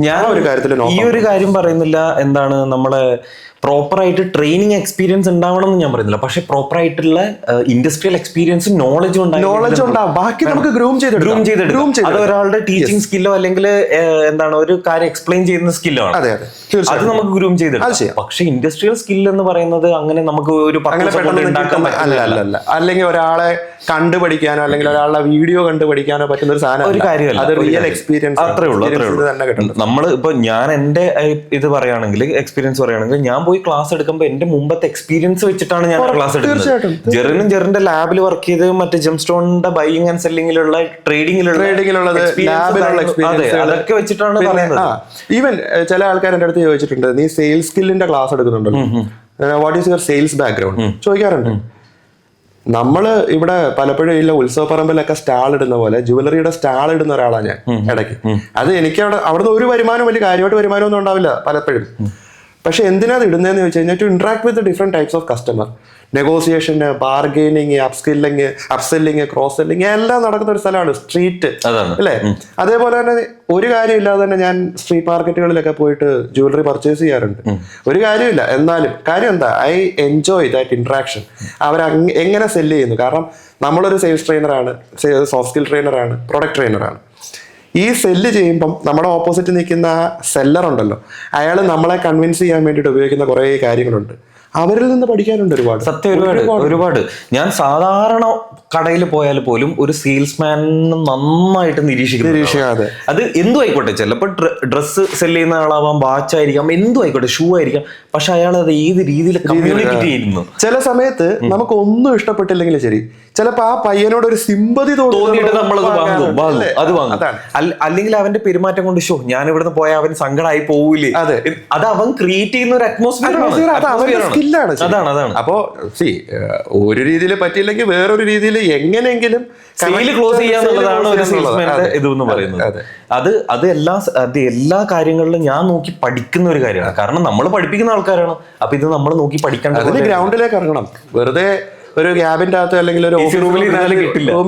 ഞാൻ ഈ ഒരു കാര്യം പറയുന്നില്ല, എന്താണ് നമ്മളെ പ്രോപ്പറായിട്ട് ട്രെയിനിങ് എക്സ്പീരിയൻസ് ഉണ്ടാവണം എന്ന് ഞാൻ പറയുന്നില്ല, പക്ഷെ പ്രോപ്പറായിട്ടുള്ള ഇൻഡസ്ട്രിയൽ എക്സ്പീരിയൻസും നോളജും ഉണ്ടാവും. ബാക്കി നമുക്ക് ഗ്രൂം ചെയ്തെടുക്കാം. അത് ഒരാളുടെ ടീച്ചിങ് സ്കില്ലോ അല്ലെങ്കിൽ എന്താണ് ഒരു കാര്യം എക്സ്പ്ലെയിൻ ചെയ്യുന്ന സ്കില്ലോ ആണ്, അത് നമുക്ക് ഗ്രൂം ചെയ്തെടുക്കാം. പക്ഷെ ഇൻഡസ്ട്രിയൽ സ്കിൽ എന്ന് പറയുന്നത് അങ്ങനെ നമുക്ക് ഒരു അല്ലെങ്കിൽ ഒരാളെ കണ്ടുപഠിക്കാനോ അല്ലെങ്കിൽ ഒരാളുടെ വീഡിയോ കണ്ടുപഠിക്കാനോ പറ്റുന്ന ഒരു സാധനം, ഒരു കാര്യമല്ല. അത് റിയൽ എക്സ്പീരിയൻസ് അത്രേ ഉള്ളൂ. നമ്മൾ ഇപ്പൊ ഞാൻ എന്റെ ഇത് പറയുകയാണെങ്കിൽ, എക്സ്പീരിയൻസ് പറയുകയാണെങ്കിൽ, ഞാൻ പോയി ക്ലാസ് എടുക്കുമ്പോൾ എന്റെ മുമ്പത്തെ എക്സ്പീരിയൻസ് വെച്ചിട്ടാണ് ഞാൻ ക്ലാസ് എടുക്കുന്നത്. ജെറിന്റെ ലാബിൽ വർക്ക് ചെയ്ത് മറ്റേ ജെം സ്റ്റോണിന്റെ ബൈയിങ് ആൻഡ് സെല്ലിങ്ങിലുള്ള ട്രേഡിങ്ങിലുള്ള അതൊക്കെ വെച്ചിട്ടാണ് പറയുന്നത്. ഈവൻ ചില ആൾക്കാർ എന്റെ അടുത്ത് ചോദിച്ചിട്ടുണ്ട്, നീ സെയിൽസ് സ്കില്ലിന്റെ ക്ലാസ് എടുക്കുന്നുണ്ടല്ലോ, what is your sales background ചോദിക്കാറുണ്ട്. നമ്മള് ഇവിടെ പലപ്പോഴും ഇല്ല ഉത്സവപ്പറമ്പിലൊക്കെ സ്റ്റാൾ ഇടുന്ന പോലെ ജുവലറിയുടെ സ്റ്റാൾ ഇടുന്ന ഒരാളാണ് ഞാൻ ഇടയ്ക്ക്. അത് എനിക്ക് അവിടുന്ന് ഒരു വരുമാനം, വലിയ കാര്യമായിട്ട് വരുമാനമൊന്നും ഉണ്ടാവില്ല പലപ്പോഴും. പക്ഷെ എന്തിനാ അത് ഇടുന്നതെന്ന് ചോദിച്ചു കഴിഞ്ഞാൽ, to interact with different types of customer, negotiation, bargaining, upselling, cross selling എല്ലാം നടക്കുന്ന ഒരു സ്ഥലമാണ് സ്ട്രീറ്റ്, അല്ലേ? അതേപോലെ തന്നെ ഒരു കാര്യമില്ലാതെ തന്നെ ഞാൻ സ്ട്രീറ്റ് മാർക്കറ്റുകളിലൊക്കെ പോയിട്ട് ജുവലറി പർച്ചേസ് ചെയ്യാറുണ്ട്. ഒരു കാര്യമില്ല, എന്നാലും കാര്യം എന്താ, ഐ എൻജോയ് ദാറ്റ് ഇന്ററാക്ഷൻ. അവർ എങ്ങനെ സെല്ല് ചെയ്യുന്നു, കാരണം നമ്മളൊരു സെയിൽസ് ട്രെയിനറാണ്, സോഫ്റ്റ് സ്കിൽ ട്രെയിനറാണ്, പ്രൊഡക്റ്റ് ട്രെയിനറാണ്. ഈ സെല്ല് ചെയ്യുമ്പം നമ്മുടെ ഓപ്പോസിറ്റ് നിൽക്കുന്ന സെല്ലർ ഉണ്ടല്ലോ, അയാൾ നമ്മളെ കൺവിൻസ് ചെയ്യാൻ വേണ്ടിയിട്ട് ഉപയോഗിക്കുന്ന കുറേ കാര്യങ്ങളുണ്ട്. അവരിൽ നിന്ന് പഠിക്കാനുണ്ട് ഒരുപാട്. സത്യം, ഒരുപാട്. ഞാൻ സാധാരണ കടയിൽ പോയാൽ പോലും ഒരു സെയിൽസ്മാൻ നന്നായിട്ട് നിരീക്ഷിക്കാതെ, അത് എന്തും ആയിക്കോട്ടെ, ചിലപ്പോൾ ഡ്രസ്സ് സെല് ചെയ്യുന്ന ആളാവാം, വാച്ച് ആയിരിക്കാം, എന്തും ആയിക്കോട്ടെ, ഷൂ ആയിരിക്കാം, പക്ഷെ അയാൾ അത് ഏത് രീതിയിൽ കമ്മ്യൂണിക്കേറ്റ് ചെയ്യുന്നു. ചില സമയത്ത് നമുക്ക് ഒന്നും ഇഷ്ടപ്പെട്ടില്ലെങ്കിൽ ശരി, ചിലപ്പോ ആ പയ്യനോട് ഒരു സിമ്പതി തോന്നിയിട്ട് നമ്മളത് വാങ്ങും. അല്ലെങ്കിൽ അവന്റെ പെരുമാറ്റം കൊണ്ട് ഷോ ഞാൻ ഇവിടുന്ന് പോയാൽ അവൻ സങ്കടമായി പോവില്ലേ, അത് അവൻ ക്രിയേറ്റ് ചെയ്യുന്ന ഒരു അറ്റ്മോസ്ഫിയർ. അതാണ്. അപ്പോ ഒരു രീതിയിൽ പറ്റിയില്ലെങ്കിൽ വേറൊരു രീതിയിൽ എങ്ങനെയെങ്കിലും ക്ലോസ് ചെയ്യാന്നുള്ളതാണ് ഒരു സെയിൽസ്മാന്റെ ഇതെന്ന് പറയുന്നത്. അത് എല്ലാ കാര്യങ്ങളിലും ഞാൻ നോക്കി പഠിക്കുന്ന ഒരു കാര്യമാണ്. കാരണം നമ്മൾ പഠിപ്പിക്കുന്ന ആൾക്കാരാണ്, അപ്പൊ ഇത് നമ്മൾ നോക്കി പഠിക്കേണ്ടത്. ഗ്രൗണ്ടിലേക്ക് ഇറങ്ങണം. വെറുതെ ഒരു ക്യാബിന്റെ അകത്ത് അല്ലെങ്കിൽ ഒരു റൂമിൽ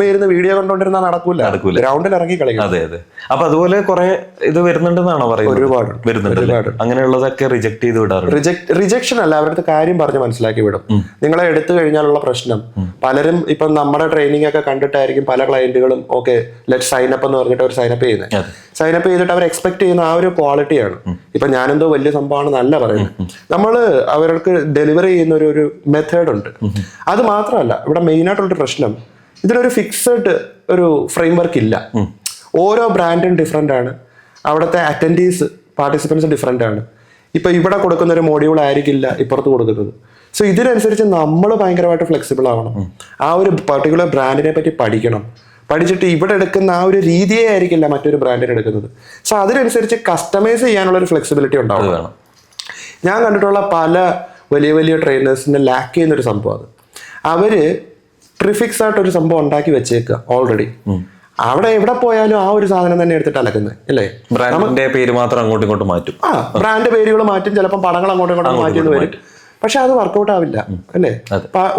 ഇരുന്ന് വീഡിയോ കണ്ടോണ്ടിരുന്നാൽ നടക്കൂല. ഗ്രൗണ്ടിൽ ഇറങ്ങി കളിക്കണം. അതെ. അപ്പൊ അതുപോലെ കുറെ ഇത് വരുന്നുണ്ടെന്നാണോ പറയുന്നത്? ഒരുപാട് വരുന്നുണ്ട്. അങ്ങനെയുള്ളതൊക്കെ റിജക്ട് ചെയ്ത് വിടാറുണ്ട്. റിജക്ഷൻ അല്ല, അവരുടെ കാര്യം പറഞ്ഞ് മനസ്സിലാക്കി വിടും. നിങ്ങളെ എടുത്തു കഴിഞ്ഞാലുള്ള പ്രശ്നം, പലരും ഇപ്പം നമ്മുടെ ട്രെയിനിങ് ഒക്കെ കണ്ടിട്ടായിരിക്കും പല ക്ലയന്റുകളും ഓക്കെ ലെറ്റ് സൈൻ അപ്പ് എന്ന് പറഞ്ഞിട്ട് അവർ സൈനപ്പ് ചെയ്യുന്നത്. സൈനപ്പ് ചെയ്തിട്ട് അവർ എക്സ്പെക്ട് ചെയ്യുന്ന ആ ഒരു ക്വാളിറ്റിയാണ്. ഇപ്പൊ ഞാനെന്തോ വലിയ സംഭവമാണെന്നല്ല പറയുന്നത്. നമ്മള് അവർക്ക് ഡെലിവറി ചെയ്യുന്ന ഒരു മെത്തേഡ് ഉണ്ട്. അത് മാത്രമല്ല, ഇവിടെ മെയിൻ ആയിട്ടുള്ളൊരു പ്രശ്നം, ഇതിനൊരു ഫിക്സഡ് ഒരു ഫ്രെയിം വർക്ക് ഇല്ല. ഓരോ ബ്രാൻഡും ഡിഫറെൻ്റ് ആണ്. അവിടുത്തെ അറ്റൻഡീസ്, പാർട്ടിസിപ്പൻസ് ഡിഫറെൻ്റ് ആണ്. ഇപ്പൊ ഇവിടെ കൊടുക്കുന്ന ഒരു മോഡ്യൂൾ ആയിരിക്കില്ല ഇപ്പുറത്ത് കൊടുക്കുന്നത്. സോ ഇതിനനുസരിച്ച് നമ്മൾ ഭയങ്കരമായിട്ട് ഫ്ലെക്സിബിൾ ആവണം. ആ ഒരു പർട്ടിക്കുലർ ബ്രാൻഡിനെ പറ്റി പഠിച്ചിട്ട് ഇവിടെ എടുക്കുന്ന ആ ഒരു രീതിയെ ആയിരിക്കില്ല മറ്റൊരു ബ്രാൻഡിന് എടുക്കുന്നത്. സോ അതിനനുസരിച്ച് കസ്റ്റമൈസ് ചെയ്യാനുള്ള ഒരു ഫ്ലെക്സിബിലിറ്റി ഉണ്ടാവുക. ഞാൻ കണ്ടിട്ടുള്ള പല വലിയ വലിയ ട്രെയിനേഴ്സിനെ ലാക്ക് ചെയ്യുന്നൊരു സംഭവം അത്. അവര് പ്രിഫിക്സ് ആയിട്ട് ഒരു സംഭവം ഉണ്ടാക്കി വെച്ചേക്കുക ഓൾറെഡി. അവിടെ എവിടെ പോയാലും ആ ഒരു സാധനം തന്നെ എടുത്തിട്ട് അലക്കുന്നത്, അല്ലേ? ബ്രാൻഡിന്റെ പേര് മാത്രം അങ്ങോട്ടും ഇങ്ങോട്ടും മാറ്റും. ബ്രാൻഡ് പേരുകൾ മാറ്റും, ചിലപ്പോൾ പടങ്ങൾ അങ്ങോട്ടും ഇങ്ങോട്ടും മാറ്റിയെന്ന് വരും. പക്ഷെ അത് വർക്കൗട്ട് ആവില്ല, അല്ലേ?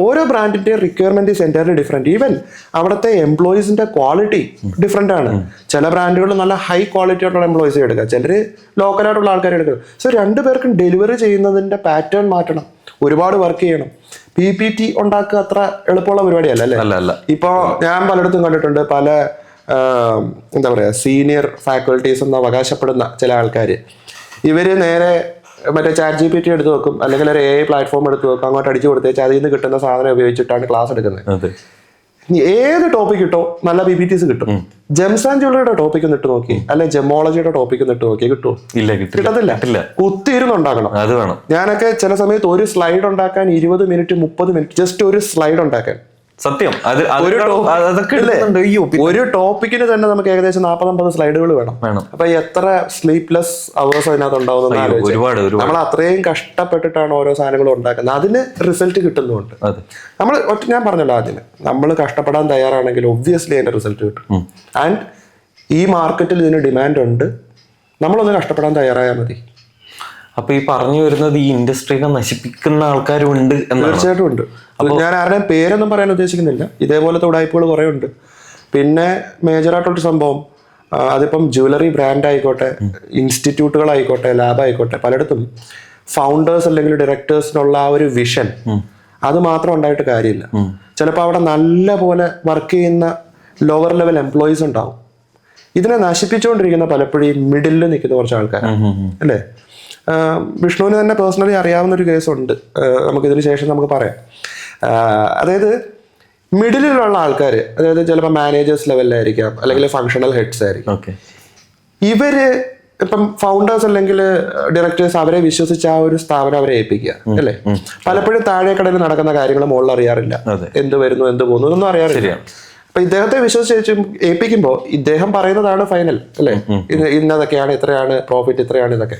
ഓരോ ബ്രാൻഡിന്റെ requirement is entirely different. Even അവിടുത്തെ എംപ്ലോയീസിന്റെ ക്വാളിറ്റി ഡിഫറെന്റ് ആണ്. ചില ബ്രാൻഡുകൾ നല്ല ഹൈ ക്വാളിറ്റി ആയിട്ടുള്ള എംപ്ലോയീസ് എടുക്കുക, ചിലർ ലോക്കലായിട്ടുള്ള ആൾക്കാരെ എടുക്കുക. സോ രണ്ടുപേർക്കും ഡെലിവറി ചെയ്യുന്നതിന്റെ പാറ്റേൺ മാറ്റണം, ഒരുപാട് വർക്ക് ചെയ്യണം. PPT ഉണ്ടാക്കുക അത്ര എളുപ്പമുള്ള പരിപാടിയല്ല, അല്ലേ? ഇപ്പൊ ഞാൻ പലയിടത്തും കണ്ടിട്ടുണ്ട്, പല എന്താ പറയാ സീനിയർ ഫാക്കൽറ്റീസ് എന്ന് അവകാശപ്പെടുന്ന ചില ആൾക്കാർ, ഇവര് നേരെ മറ്റേ ChatGPT എടുത്ത് വെക്കും, അല്ലെങ്കിൽ ഒരു AI പ്ലാറ്റ്ഫോം എടുത്ത് വെക്കും, അങ്ങോട്ട് അടിച്ചു കൊടുത്തേച്ച് അതിൽ നിന്ന് കിട്ടുന്ന സാധനം ഉപയോഗിച്ചിട്ടാണ് ക്ലാസ് എടുക്കുന്നത്. ഏത് ടോപ്പിക് കിട്ടോ നല്ല PPTs കിട്ടും. ജെംസ് ആൻഡ് ജ്വല്ലറിയുടെ ടോപ്പിക് ഒന്ന് ഇട്ട് നോക്കി, അല്ലെ ജെമോളജിയുടെ ടോപ്പിക് ഒന്ന് ഇട്ട് നോക്കി, കിട്ടുമോ? കിട്ടത്തില്ല. കുത്തിയിരുന്നുണ്ടാക്കണം. ഞാനൊക്കെ ചില സമയത്ത് ഒരു സ്ലൈഡ് ഉണ്ടാക്കാൻ 20 മിനിറ്റ് 30 മിനിറ്റ് ജസ്റ്റ് ഒരു സ്ലൈഡ് ഉണ്ടാക്കാൻ. സത്യം. ഒരു ടോപ്പിക്കിന് തന്നെ നമുക്ക് ഏകദേശം 40-50 സ്ലൈഡുകൾ വേണം. അപ്പൊ എത്ര സ്ലീപ്ലെസ് അവേഴ്സ് അതിനകത്ത് ഉണ്ടാവുന്ന നമ്മൾ അത്രയും കഷ്ടപ്പെട്ടിട്ടാണ് ഓരോ സാധനങ്ങളും ഉണ്ടാക്കുന്നത്. അതിന് റിസൾട്ട് കിട്ടുന്നുണ്ട്. നമ്മൾ ഞാൻ പറഞ്ഞല്ലോ ആദ്യം, നമ്മൾ കഷ്ടപ്പെടാൻ തയ്യാറാണെങ്കിൽ ഒബ്വിയസ്ലി അതിന്റെ റിസൾട്ട് കിട്ടും. ആൻഡ് ഈ മാർക്കറ്റിൽ ഇതിന് ഡിമാൻഡ് ഉണ്ട്. നമ്മളൊന്ന് കഷ്ടപ്പെടാൻ തയ്യാറായാൽ മതി. അപ്പൊ ഈ പറഞ്ഞു വരുന്നത് ഈ ഇൻഡസ്ട്രീനെ നശിപ്പിക്കുന്ന ആൾക്കാരും ഉണ്ട്. തീർച്ചയായിട്ടും ഉണ്ട്. ഞാൻ ആരുടെയും പേരൊന്നും പറയാൻ ഉദ്ദേശിക്കുന്നില്ല. ഇതേപോലത്തെ ഉടായ്പകൾ കുറെ ഉണ്ട്. പിന്നെ മേജറായിട്ടുള്ളൊരു സംഭവം, അതിപ്പം ജ്വല്ലറി ബ്രാൻഡ് ആയിക്കോട്ടെ, ഇൻസ്റ്റിറ്റ്യൂട്ടുകളായിക്കോട്ടെ, ലാബായിക്കോട്ടെ, പലയിടത്തും ഫൗണ്ടേഴ്സ് അല്ലെങ്കിൽ ഡയറക്ടേഴ്സിനുള്ള ആ ഒരു വിഷൻ അത് മാത്രം ഉണ്ടായിട്ട് കാര്യമില്ല. ചിലപ്പോൾ അവിടെ നല്ല പോലെ വർക്ക് ചെയ്യുന്ന ലോവർ ലെവൽ എംപ്ലോയീസ് ഉണ്ടാവും. ഇതിനെ നശിപ്പിച്ചുകൊണ്ടിരിക്കുന്ന പലപ്പോഴും മിഡിലിൽ നിൽക്കുന്ന കുറച്ച് ആൾക്കാരാണ് അല്ലേ. വിഷ്ണുവിന് തന്നെ പേഴ്സണലി അറിയാവുന്ന ഒരു കേസുണ്ട്, നമുക്കിതിന് ശേഷം നമുക്ക് പറയാം. അതായത് മിഡിലുള്ള ആൾക്കാർ, അതായത് ചിലപ്പോൾ മാനേജേഴ്സ് ലെവലിലായിരിക്കാം, അല്ലെങ്കിൽ ഫങ്ഷണൽ ഹെഡ്സ് ആയിരിക്കും. ഇവര് ഇപ്പം ഫൗണ്ടേഴ്സ് അല്ലെങ്കിൽ ഡയറക്ടേഴ്സ് അവരെ വിശ്വസിച്ച് ആ ഒരു സ്ഥാപനം അവരെ ഏൽപ്പിക്കുക അല്ലേ. പലപ്പോഴും താഴേക്കടയിൽ നടക്കുന്ന കാര്യങ്ങൾ മുകളിൽ അറിയാറില്ല, എന്ത് വരുന്നു എന്ത് പോകുന്നു എന്നൊന്നും അറിയാറില്ല. അപ്പൊ ഇദ്ദേഹത്തെ വിശ്വസിച്ച് ഏൽപ്പിക്കുമ്പോൾ ഇദ്ദേഹം പറയുന്നതാണ് ഫൈനൽ അല്ലേ. ഇന്നതൊക്കെയാണ്, ഇത്രയാണ് പ്രോഫിറ്റ്, ഇത്രയാണ് ഇതൊക്കെ.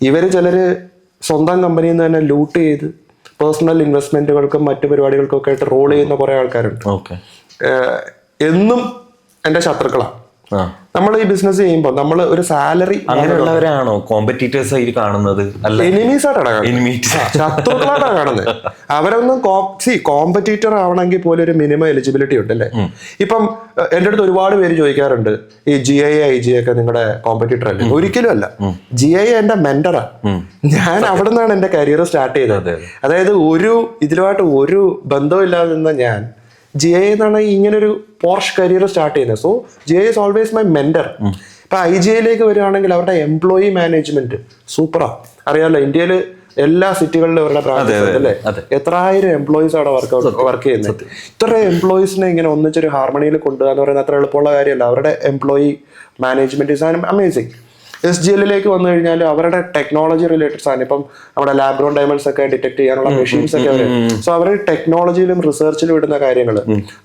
ഇവര് ചിലര് സ്വന്തം കമ്പനിയിൽ നിന്ന് തന്നെ ലൂട്ട് ചെയ്ത് പേഴ്സണൽ ഇൻവെസ്റ്റ്മെന്റുകൾക്കും മറ്റു പരിപാടികൾക്കും ഒക്കെ ആയിട്ട് റോൾ ചെയ്യുന്ന കുറെ ആൾക്കാരുണ്ട്. എന്നും എന്റെ ശത്രുക്കളാണ്. നമ്മൾ ഈ ബിസിനസ് ചെയ്യുമ്പോൾ നമ്മൾ ഒരു സാലറി, അങ്ങനെയുള്ളവരാണോ കോമ്പറ്റീറ്റേഴ്സ് ആയി കാണുന്നത്? എനിമീസ് ആയിട്ടാണ് കാണുന്നത്, ശത്രുക്കളായിട്ടാണ് കാണുന്നത്. അവരൊന്നും കോമ്പറ്റീറ്റർ ആവണമെങ്കിൽ പോലും ഒരു മിനിമം എലിജിബിലിറ്റി ഉണ്ട് അല്ലേ. ഇപ്പം എൻ്റെ അടുത്ത് ഒരുപാട് പേര് ചോദിക്കാറുണ്ട്, ഈ GIA IG ഒക്കെ നിങ്ങളുടെ കോമ്പറ്റീറ്റർ അല്ലേ? ഒരിക്കലും അല്ല. GIA എന്റെ മെന്ററാ. ഞാൻ അവിടെ നിന്നാണ് എന്റെ കരിയർ സ്റ്റാർട്ട് ചെയ്തത്. അതായത് ഇതിലുമായിട്ട് ഒരു ബന്ധവും ഇല്ലാതെ നിന്ന ഞാൻ GIA എന്നാണ് ഇങ്ങനൊരു പോർഷ് കരിയർ സ്റ്റാർട്ട് ചെയ്യുന്നത്. So GIA is always my mentor. ഇപ്പൊ IGIയിലേക്ക് വരികയാണെങ്കിൽ അവരുടെ എംപ്ലോയി മാനേജ്മെന്റ് സൂപ്പറാ. അറിയാമല്ലോ, ഇന്ത്യയിൽ എല്ലാ സിറ്റികളിലും അവരുടെ പ്രാക്ടീസ് അല്ലേ. എത്രായിരം എംപ്ലോയീസ് അവിടെ വർക്ക് ചെയ്യുന്നത്. ഇത്ര എംപ്ലോയീസിനെ ഇങ്ങനെ ഒന്നിച്ചൊരു ഹാർമണിയിൽ കൊണ്ടുപോകാന്ന് പറയുന്നത് അത്ര എളുപ്പമുള്ള കാര്യമല്ല. അവരുടെ എംപ്ലോയി മാനേജ്മെന്റ് ഈസ് അമേസിങ്. SGLലേക്ക് വന്നു കഴിഞ്ഞാൽ അവരുടെ ടെക്നോളജി റിലേറ്റഡ് സാധനം, ഇപ്പം നമ്മുടെ ലാബ് ഗ്രോൺ ഡയമണ്ട്സ് ഒക്കെ ഡിറ്റക്ട് ചെയ്യാനുള്ള മെഷീൻസ് ഒക്കെ അവർ, സോ അവർ ടെക്നോളജിയിലും റിസർച്ചിലും ഇടുന്ന കാര്യങ്ങൾ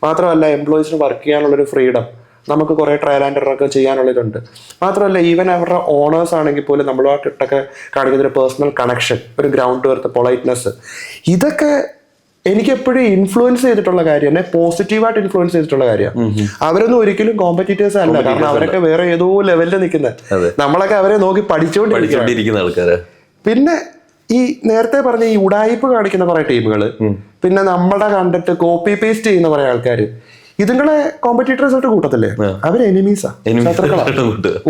മാത്രമല്ല, എംപ്ലോയീസിന് വർക്ക് ചെയ്യാനുള്ളൊരു ഫ്രീഡം, നമുക്ക് കുറെ ട്രയൽ ആൻഡ് എറർ ഒക്കെ ചെയ്യാനുള്ളതുണ്ട്. മാത്രമല്ല ഈവൻ അവരുടെ ഓണേഴ്സ് ആണെങ്കിൽ പോലും നമ്മളുമായിട്ടൊക്കെ കാണിക്കുന്ന ഒരു പേഴ്സണൽ കണക്ഷൻ, ഒരു ഗ്രൗണ്ട് വർത്ത്, പൊളൈറ്റ്നെസ്, ഇതൊക്കെ എനിക്ക് എപ്പോഴും ഇൻഫ്ലുവൻസ് ചെയ്തിട്ടുള്ള കാര്യം, എന്നെ പോസിറ്റീവായിട്ട് ഇൻഫ്ലുവൻസ് ചെയ്തിട്ടുള്ള കാര്യമാണ്. അവരൊന്നും ഒരിക്കലും കോമ്പറ്റീറ്റേഴ്സ് അല്ല, കാരണം അവരൊക്കെ വേറെ ഏതോ ലെവലിൽ നിൽക്കുന്നത്, നമ്മളൊക്കെ അവരെ നോക്കി പഠിച്ചുകൊണ്ടിരിക്കുന്ന ആൾക്കാര്. പിന്നെ ഈ നേരത്തെ പറഞ്ഞ ഈ ഉടായിപ്പ് കാണിക്കുന്ന കുറെ ടീമുകൾ, പിന്നെ നമ്മുടെ കണ്ടിട്ട് കോപ്പി പേസ്റ്റ് ചെയ്യുന്ന കുറെ ആൾക്കാർ, ഇതുങ്ങളെ കോമ്പറ്റീറ്റേഴ്സ് ആയിട്ട് കൂട്ടത്തില്ലേ? അവര് എനിമീസാ,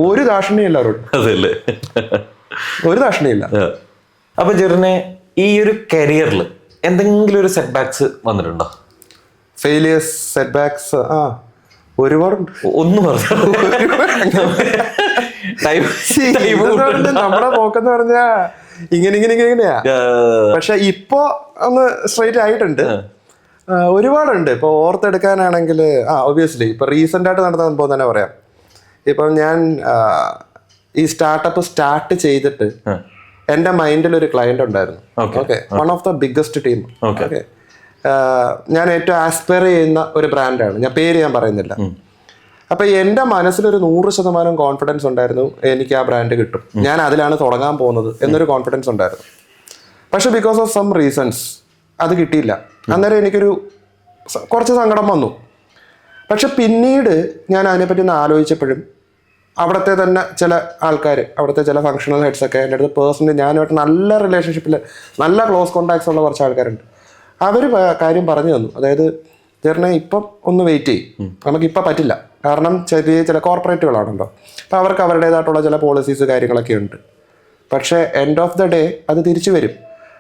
ഒരു ദാക്ഷിണ്യമില്ല അവരോട്, ഒരു ദാക്ഷിണ്യമില്ല. അപ്പൊ ജെറിനെ ഈ ഒരു കരിയറിൽ എന്തെങ്കിലും ഒരു സെറ്റ് ബാക്സ് വന്നിട്ടുണ്ടോ? ഫെയിലിയേഴ്സ്, സെറ്റ് ബാക്സ് ഒരുപാടുണ്ട്. ഒന്ന് പറഞ്ഞു. നമ്മുടെ പോക്കെന്ന് പറഞ്ഞാ ഇങ്ങനെയാ. പക്ഷെ ഇപ്പൊ ഒന്ന് സ്ട്രൈറ്റ് ആയിട്ടുണ്ട്. ഒരുപാടുണ്ട്. ഇപ്പൊ ഓർത്തെടുക്കാനാണെങ്കിൽ ഒബ്വിയസ്ലി ഇപ്പൊ റീസെന്റ് ആയിട്ട് നടന്ന സംഭവം തന്നെ പറയാം. ഇപ്പം ഞാൻ ഈ സ്റ്റാർട്ടപ്പ് സ്റ്റാർട്ട് ചെയ്തിട്ട് എന്റെ മൈൻഡിൽ ഒരു ക്ലയന്റ് ഉണ്ടായിരുന്നു. Okay, one of the biggest team. Okay, ഞാൻ ഏറ്റവും ആസ്പയർ ചെയ്യുന്ന ഒരു ബ്രാൻഡാണ്, ഞാൻ പേര് ഞാൻ പറയുന്നില്ല. അപ്പൊ എന്റെ മനസ്സിലൊരു 100% കോൺഫിഡൻസ് ഉണ്ടായിരുന്നു, എനിക്ക് ആ ബ്രാൻഡ് കിട്ടും, ഞാൻ അതിലാണ് തുടങ്ങാൻ പോകുന്നത് എന്നൊരു കോൺഫിഡൻസ് ഉണ്ടായിരുന്നു. പക്ഷെ ബിക്കോസ് ഓഫ് സം റീസൺസ് അത് കിട്ടിയില്ല. അന്നേരം എനിക്കൊരു കുറച്ച് സങ്കടം വന്നു. പക്ഷെ പിന്നീട് ഞാൻ അതിനെപ്പറ്റി ഒന്ന് ആലോചിച്ചപ്പോഴും അവിടുത്തെ തന്നെ ചില ആൾക്കാർ, അവിടുത്തെ ചില ഫങ്ഷണൽ ഹെഡ്സ് ഒക്കെ എൻ്റെ അടുത്ത് പേഴ്സണലി ഞാനുമായിട്ട് നല്ല റിലേഷൻഷിപ്പിൽ, നല്ല ക്ലോസ് കോണ്ടാക്ട്സ് ഉള്ള കുറച്ച് ആൾക്കാരുണ്ട്. അവർ കാര്യം പറഞ്ഞു തന്നു. അതായത് ചേട്ടനെ ഇപ്പം ഒന്ന് വെയിറ്റ് ചെയ്യും, നമുക്കിപ്പം പറ്റില്ല, കാരണം ചില കോർപ്പറേറ്റുകളാണല്ലോ, അപ്പോൾ അവർക്ക് അവരുടേതായിട്ടുള്ള ചില പോളിസീസ് കാര്യങ്ങളൊക്കെ ഉണ്ട്. പക്ഷേ എൻഡ് ഓഫ് ദ ഡേ അത് തിരിച്ചു വരും.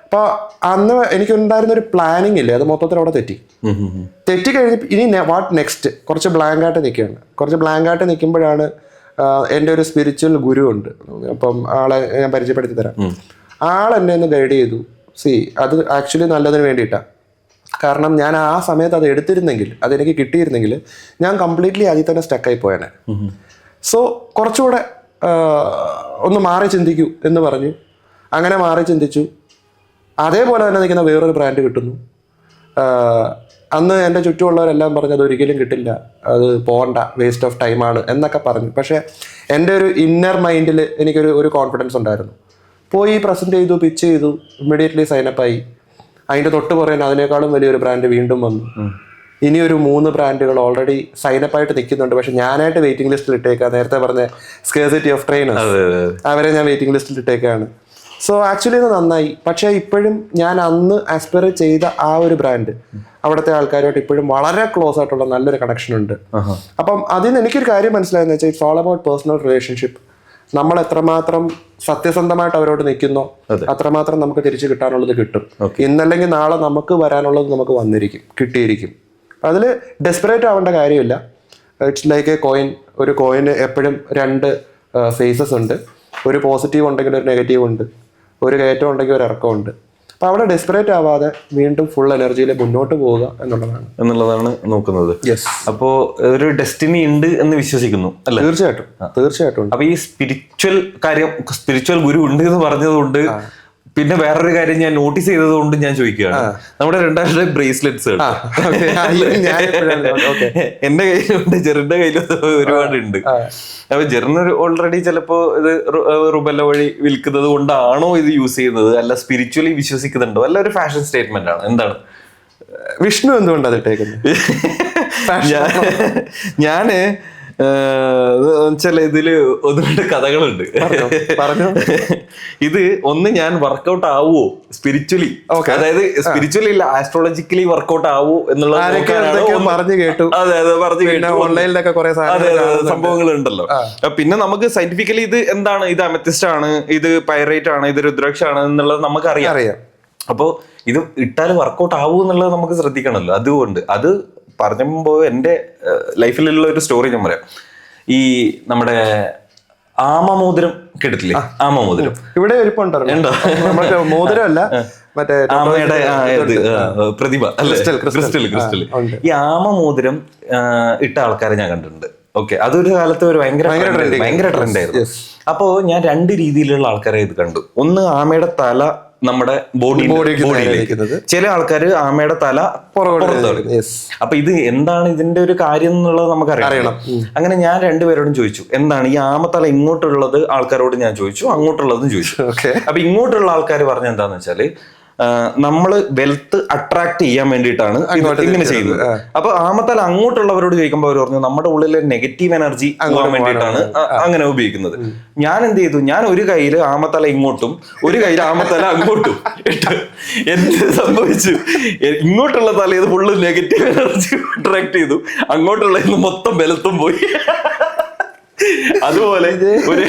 അപ്പോൾ അന്ന് എനിക്കുണ്ടായിരുന്നൊരു പ്ലാനിങ് ഇല്ലേ, അത് മൊത്തത്തിൽ അവിടെ തെറ്റി കഴിഞ്ഞ് ഇനി വാട്ട് നെക്സ്റ്റ് കുറച്ച് ബ്ലാങ്കായിട്ട് നിൽക്കുകയാണ്. കുറച്ച് ബ്ലാങ്കായിട്ട് നിൽക്കുമ്പോഴാണ് എൻ്റെ ഒരു സ്പിരിച്വൽ ഗുരു ഉണ്ട്, അപ്പം ആളെ ഞാൻ പരിചയപ്പെടുത്തി തരാം. ആളെന്നെ ഒന്ന് ഗൈഡ് ചെയ്തു. അത് ആക്ച്വലി നല്ലതിന് വേണ്ടിയിട്ടാണ്. കാരണം ഞാൻ ആ സമയത്ത് അത് എടുത്തിരുന്നെങ്കിൽ, അതെനിക്ക് കിട്ടിയിരുന്നെങ്കിൽ ഞാൻ കംപ്ലീറ്റ്ലി അതിൽ തന്നെ സ്റ്റക്കായി പോയേനെ. സോ കുറച്ചുകൂടെ ഒന്ന് മാറി ചിന്തിക്കൂ എന്ന് പറഞ്ഞു. അങ്ങനെ മാറി ചിന്തിച്ചു. അതേപോലെ തന്നെ നിൽക്കുന്ന വേറൊരു ബ്രാൻഡ് കിട്ടുന്നു. അന്ന് എൻ്റെ ചുറ്റുമുള്ളവരെല്ലാം പറഞ്ഞു അതൊരിക്കലും കിട്ടില്ല, അത് പോകണ്ട, വേസ്റ്റ് ഓഫ് ടൈമാണ് എന്നൊക്കെ പറഞ്ഞു. പക്ഷേ എൻ്റെ ഒരു ഇന്നർ മൈൻഡിൽ എനിക്കൊരു കോൺഫിഡൻസ് ഉണ്ടായിരുന്നു. പോയി പ്രസൻറ്റ് ചെയ്തു, പിച്ച് ചെയ്തു, ഇമ്മീഡിയറ്റ്ലി സൈനപ്പായി. അതിൻ്റെ തൊട്ട് പറയാൻ അതിനേക്കാളും വലിയൊരു ബ്രാൻഡ് വീണ്ടും വന്നു. ഇനിയൊരു 3 ബ്രാൻഡുകൾ ഓൾറെഡി സൈനപ്പായിട്ട് നിൽക്കുന്നുണ്ട്. പക്ഷെ ഞാനായിട്ട് വെയിറ്റിംഗ് ലിസ്റ്റിൽ ഇട്ടേക്കാം. നേരത്തെ പറഞ്ഞ സ്കേഴ്സിറ്റി ഓഫ് ട്രെയിനേഴ്സ്, അവരെ ഞാൻ വെയിറ്റിംഗ് ലിസ്റ്റിൽ ഇട്ടേക്കാണ്. സോ ആക്ച്വലി ഇത് നന്നായി. പക്ഷേ ഇപ്പോഴും ഞാൻ അന്ന് ആസ്പയർ ചെയ്ത ആ ഒരു ബ്രാൻഡ് അവിടുത്തെ ആൾക്കാരുമായിട്ട് ഇപ്പോഴും വളരെ ക്ലോസ് ആയിട്ടുള്ള നല്ലൊരു കണക്ഷൻ ഉണ്ട്. അപ്പം അതിൽ നിന്ന് എനിക്കൊരു കാര്യം മനസ്സിലായെന്ന് വെച്ചാൽ it's all about personal relationship. നമ്മൾ എത്രമാത്രം സത്യസന്ധമായിട്ട് അവരോട് നിൽക്കുന്നോ അത്രമാത്രം നമുക്ക് തിരിച്ചു കിട്ടാനുള്ളത് കിട്ടും. ഇന്നല്ലെങ്കിൽ നാളെ നമുക്ക് വരാനുള്ളത് നമുക്ക് വന്നിരിക്കും, കിട്ടിയിരിക്കും. അതിൽ ഡെസ്പറേറ്റ് ആവേണ്ട കാര്യമില്ല. It's like A coin. ഒരു കോയിന് എപ്പോഴും രണ്ട് ഫേസസ് ഉണ്ട്. ഒരു പോസിറ്റീവ് ഉണ്ടെങ്കിൽ ഒരു നെഗറ്റീവ് ഉണ്ട്, ഒരു കയറ്റം ഉണ്ടെങ്കിൽ ഒരു ഇറക്കമുണ്ട്. അപ്പോൾ അവിടെ ഡെസ്പറേറ്റ് ആവാതെ വീണ്ടും ഫുൾ എനർജിയിൽ മുന്നോട്ട് പോവുക എന്നുള്ളതാണ് നോക്കുന്നത്. അപ്പോൾ ഒരു ഡെസ്റ്റിനി ഉണ്ട് എന്ന് വിശ്വസിക്കുന്നു അല്ലേ? തീർച്ചയായിട്ടും. അപ്പൊ ഈ സ്പിരിച്വൽ ഗുരു ഉണ്ട് എന്ന് പറഞ്ഞതുകൊണ്ട് പിന്നെ വേറൊരു കാര്യം ഞാൻ നോട്ടീസ് ചെയ്തത് കൊണ്ട് ഞാൻ ചോദിക്കുകയാണ്. നമ്മുടെ 2000 ബ്രേസ്ലെറ്റ്സ് എന്റെ കയ്യിലുണ്ട്, ജെറിന്റെ കയ്യിലും ഒരുപാട് ഉണ്ട്. അപ്പൊ ജെറിന് ഓൾറെഡി ചിലപ്പോ ഇത് റുബെല്ല വഴി വിൽക്കുന്നത് കൊണ്ടാണോ ഇത് യൂസ് ചെയ്യുന്നത്, അല്ല സ്പിരിച്വലി വിശ്വസിക്കുന്നുണ്ടോ, അല്ല ഒരു ഫാഷൻ സ്റ്റേറ്റ്മെന്റ് ആണ്, എന്താണ്? വിഷ്ണു എന്തുകൊണ്ടാണ് ഇട്ടേക്കുന്നത്? ഞാന് ഇതില് ഒന്ന് രണ്ട് കഥകളുണ്ട്. ഇത് ഒന്ന്, ഞാൻ വർക്കൗട്ട് ആവുമോ സ്പിരിച്വലി, അതായത് സ്പിരിച്വലി ഇല്ല ആസ്ട്രോളജിക്കലി വർക്കൗട്ട് ആവോ എന്നുള്ളത് പറഞ്ഞു കേട്ടു. ഓൺലൈനിലൊക്കെ കുറെ സംഭവങ്ങൾ ഉണ്ടല്ലോ. പിന്നെ നമുക്ക് സയന്റിഫിക്കലി ഇത് എന്താണ്, ഇത് അമെത്തിസ്റ്റ് ആണ്, ഇത് പൈറേറ്റ് ആണ്, ഇത് രുദ്രാക്ഷ ആണ് എന്നുള്ളത് നമുക്ക് അറിയാം. അപ്പോ ഇത് ഇട്ടാൽ വർക്കൗട്ട് ആവൂ എന്നുള്ളത് നമുക്ക് ശ്രദ്ധിക്കണമല്ലോ. അതുകൊണ്ട് അത് പറഞ്ഞപ്പോ എന്റെ ലൈഫിലുള്ള ഒരു സ്റ്റോറി ഞാൻ പറയാം. ഈ നമ്മുടെ ആമമോതിരം കേട്ടിട്ടില്ലേ? ആമമോതിരം ഇവിടെ ഇരിപ്പുണ്ടോ? മോതിരമല്ല, മറ്റേ ആമയുടെ പ്രതിഭ അല്ലെ, ക്രിസ്റ്റൽ. ഈ ആമമോതിരം ഇട്ട ആൾക്കാരെ ഞാൻ കണ്ടിട്ടുണ്ട്. ഓക്കെ, അതൊരു കാലത്ത് ഒരു ഭയങ്കര ട്രെൻഡായിരുന്നു. അപ്പോ ഞാൻ രണ്ട് രീതിയിലുള്ള ആൾക്കാരെ ഇത് കണ്ടു. ഒന്ന്, ആമയുടെ തല നമ്മുടെ ബോഡിയിലേക്ക്, ചില ആൾക്കാർ ആമയുടെ തല പുറത്തോട്ട്. അപ്പൊ ഇത് എന്താണ് ഇതിന്റെ ഒരു കാര്യം എന്നുള്ളത് നമുക്കറിയണം. അങ്ങനെ ഞാൻ രണ്ടുപേരോടും ചോദിച്ചു, എന്താണ് ഈ ആമത്തല ഇങ്ങോട്ടുള്ളത് ആൾക്കാരോട് ഞാൻ ചോദിച്ചു, അങ്ങോട്ടുള്ളതും ചോദിച്ചു. അപ്പൊ ഇങ്ങോട്ടുള്ള ആൾക്കാർ പറഞ്ഞ എന്താന്ന് വെച്ചാല്, നമ്മള് വെൽത്ത് അട്രാക്ട് ചെയ്യാൻ വേണ്ടിയിട്ടാണ് ഇങ്ങനെ ചെയ്യുന്നത്. അപ്പൊ ആമത്തല അങ്ങോട്ടുള്ളവരോട് ചോദിക്കുമ്പോൾ അവർ പറഞ്ഞു, നമ്മുടെ ഉള്ളിലെ നെഗറ്റീവ് എനർജി പോകാൻ വേണ്ടിയിട്ടാണ് അങ്ങനെ ഉപയോഗിക്കുന്നത്. ഞാൻ എന്ത് ചെയ്തു, ഞാൻ ഒരു കയ്യില് ആമത്തല ഇങ്ങോട്ടും ഒരു കയ്യിൽ ആമത്തല അങ്ങോട്ടും ഇട്ട് എന്ത് സംഭവിച്ചു, ഇങ്ങോട്ടുള്ള തല ഇത് ഫുള്ള് നെഗറ്റീവ് എനർജി അട്രാക്ട് ചെയ്തു, അങ്ങോട്ടുള്ള മൊത്തം ബലത്തും പോയി. അതുപോലെ ഒരു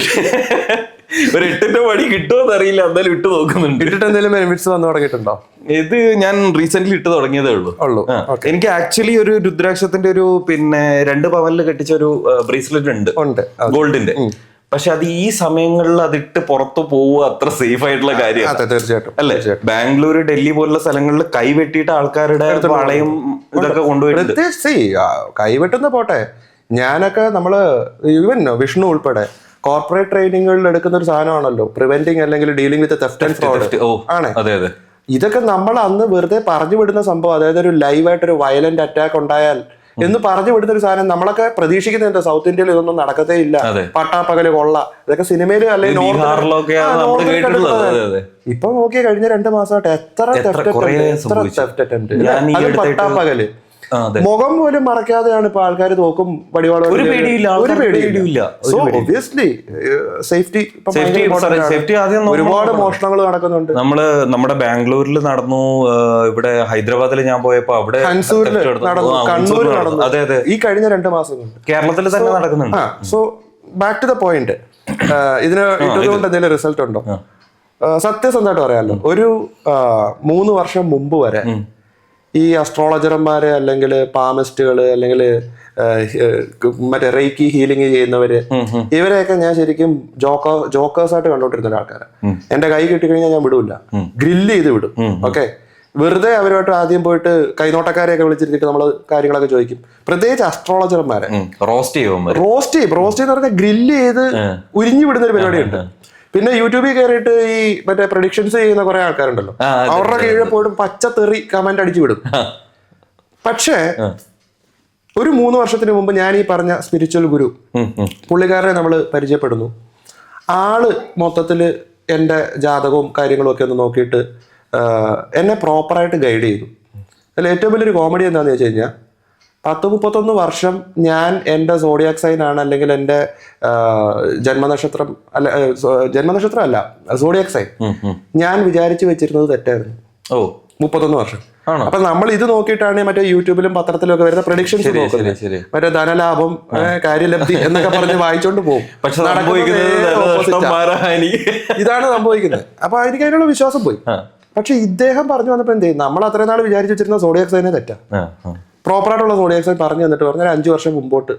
8ന്റെ പണി കിട്ടുമോന്ന് അറിയില്ല, എന്തായാലും ഇട്ട് നോക്കുന്നുണ്ട്. ഇട്ടിട്ട് എന്തെങ്കിലും ബെനിഫിറ്റ്സ് വന്നു തുടങ്ങിയിട്ടുണ്ടോ? ഇത് ഞാൻ റീസെന്റ് ഇട്ട് തുടങ്ങിയതേ ഉള്ളൂ. എനിക്ക് ആക്ച്വലി ഒരു രുദ്രാക്ഷത്തിന്റെ ഒരു 2 പവനിൽ കെട്ടിച്ച ഒരു ബ്രേസ്ലെറ്റ് ഉണ്ട്, ഗോൾഡിന്റെ. പക്ഷെ അത് ഈ സമയങ്ങളിൽ അതിട്ട് പുറത്തു പോവുക അത്ര സേഫ് ആയിട്ടുള്ള കാര്യമാണ്. തീർച്ചയായിട്ടും അല്ലെ? ബാംഗ്ലൂർ, ഡൽഹി പോലുള്ള സ്ഥലങ്ങളിൽ കൈവെട്ടിയിട്ട് ആൾക്കാരുടെ വളയും ഇതൊക്കെ കൊണ്ടുപോയിട്ട് കൈവെട്ടുന്ന പോട്ടെ. ഞാനൊക്കെ നമ്മള് ഈവൻ വിഷ്ണു ഉൾപ്പെടെ കോർപ്പറേറ്റ് ട്രെയിനിങ്ങുകളിൽ എടുക്കുന്ന ഒരു സാധനമാണല്ലോ പ്രിവെന്റിങ് അല്ലെങ്കിൽ dealing with theft and fraud ആണ്. ഇതൊക്കെ നമ്മൾ അന്ന് വെറുതെ പറഞ്ഞു വിടുന്ന സംഭവം. അതായത് ഒരു ലൈവായിട്ടൊരു വയലന്റ് അറ്റാക്ക് ഉണ്ടായാൽ എന്ന് പറഞ്ഞു വിടുന്ന ഒരു സാധനം നമ്മളൊക്കെ പ്രതീക്ഷിക്കുന്നത് എന്താ? സൗത്ത് ഇന്ത്യയിൽ ഇതൊന്നും നടക്കത്തേ ഇല്ല, പട്ടാപ്പകല് കൊള്ള, ഇതൊക്കെ സിനിമയിൽ അല്ലെങ്കിൽ ഇപ്പൊ നോക്കിയ കഴിഞ്ഞ 2 മാസമായിട്ട് എത്ര പട്ടാപ്പകല് മുഖം പോലും മറക്കാതെയാണ് ഇപ്പൊ ആൾക്കാർ തോക്കും വടിവാളും. ഒരുപാട് മോഷണങ്ങൾ നടക്കുന്നുണ്ട്. നമ്മുടെ ബാംഗ്ലൂരിൽ നടന്നു, ഇവിടെ ഹൈദരാബാദിൽ ഞാൻ പോയപ്പോ അവിടെ നടന്നു, കണ്ണൂരിൽ നടന്നു. അതെ, ഈ കഴിഞ്ഞ 2 മാസം കൊണ്ട് കേരളത്തിൽ തന്നെ നടക്കുന്നുണ്ട്. So back to the point, ഇതിന് ഇട്ടുകൊണ്ട് എന്തെങ്കിലും റിസൾട്ട് ഉണ്ടോ? സത്യസന്ധമായിട്ട് പറയാമല്ലോ, ഒരു 3 വർഷം മുമ്പ് വരെ ഈ അസ്ട്രോളജർമാര് അല്ലെങ്കിൽ പാമിസ്റ്റുകള് അല്ലെങ്കിൽ മറ്റേ റേക്കി ഹീലിംഗ് ചെയ്യുന്നവര്, ഇവരെയൊക്കെ ഞാൻ ശരിക്കും ജോക്കേഴ്സ് ആയിട്ട് കണ്ടോണ്ടിരുന്ന ആൾക്കാരെ. എന്റെ കൈ കിട്ടിക്കഴിഞ്ഞാൽ ഞാൻ വിടൂല, ഗ്രില്ല് ചെയ്ത് വിടും. ഓക്കെ, വെറുതെ അവരുമായിട്ട് ആദ്യം പോയിട്ട് കൈനോട്ടക്കാരെയൊക്കെ വിളിച്ചിരുത്തിട്ട് നമ്മള് കാര്യങ്ങളൊക്കെ ചോദിക്കും. പ്രത്യേകിച്ച് അസ്ട്രോളജർമാരെ റോസ്റ്റ് എന്ന് പറഞ്ഞാൽ ഗ്രില്ല് ചെയ്ത് ഉരിഞ്ഞു വിടുന്ന ഒരു പരിപാടിയുണ്ട്. പിന്നെ യൂട്യൂബിൽ കയറിയിട്ട് ഈ മറ്റേ പ്രഡിക്ഷൻസ് ചെയ്യുന്ന കുറെ ആൾക്കാരുണ്ടല്ലോ, അവരുടെ കീഴിൽ പോയിട്ട് പച്ചത്തെറി കമന്റ് അടിച്ചു വിടും. പക്ഷേ ഒരു 3 വർഷത്തിന് മുമ്പ് ഞാൻ ഈ പറഞ്ഞ സ്പിരിച്വൽ ഗുരു പുള്ളിക്കാരനെ നമ്മൾ പരിചയപ്പെടുന്നു. ആള് മൊത്തത്തില് എൻ്റെ ജാതകവും കാര്യങ്ങളും ഒക്കെ ഒന്ന് നോക്കിയിട്ട് എന്നെ പ്രോപ്പറായിട്ട് ഗൈഡ് ചെയ്തു. അതിൽ ഏറ്റവും വലിയൊരു കോമഡി എന്താണെന്ന് വെച്ച് കഴിഞ്ഞാൽ, 10-31 വർഷം ഞാൻ എൻ്റെ സോഡിയാക് സൈൻ ആണ്, അല്ലെങ്കിൽ എൻ്റെ ജന്മനക്ഷത്രം അല്ല സോഡിയാക് സൈൻ ഞാൻ വിചാരിച്ചു വെച്ചിരുന്നത് തെറ്റായിരുന്നു. 31 വർഷം. അപ്പൊ നമ്മൾ ഇത് നോക്കിയിട്ടാണ് മറ്റേ യൂട്യൂബിലും പത്രത്തിലും ഒക്കെ വരുന്ന പ്രഡിക്ഷൻസ് നോക്കുന്നത്. മറ്റേ ധനലാഭം, കാര്യലബ്ധി എന്നൊക്കെ പറഞ്ഞ് വായിച്ചോണ്ട് പോകും. ഇതാണ് സംഭവിക്കുന്നത്. അപ്പൊ എനിക്ക് അതിനുള്ള വിശ്വാസം പോയി. പക്ഷെ ഇദ്ദേഹം പറഞ്ഞു വന്നപ്പോ എന്ത് ചെയ്യും, നമ്മൾ അത്രയും നാൾ വിചാരിച്ചു വെച്ചിരുന്ന സോഡിയാക് സൈനെ തെറ്റാ. പ്രോപ്പറായിട്ടുള്ള സോഡിയാക് സൈൻ പറഞ്ഞു തന്നിട്ട് പറഞ്ഞാൽ 5 വർഷം മുമ്പോട്ട്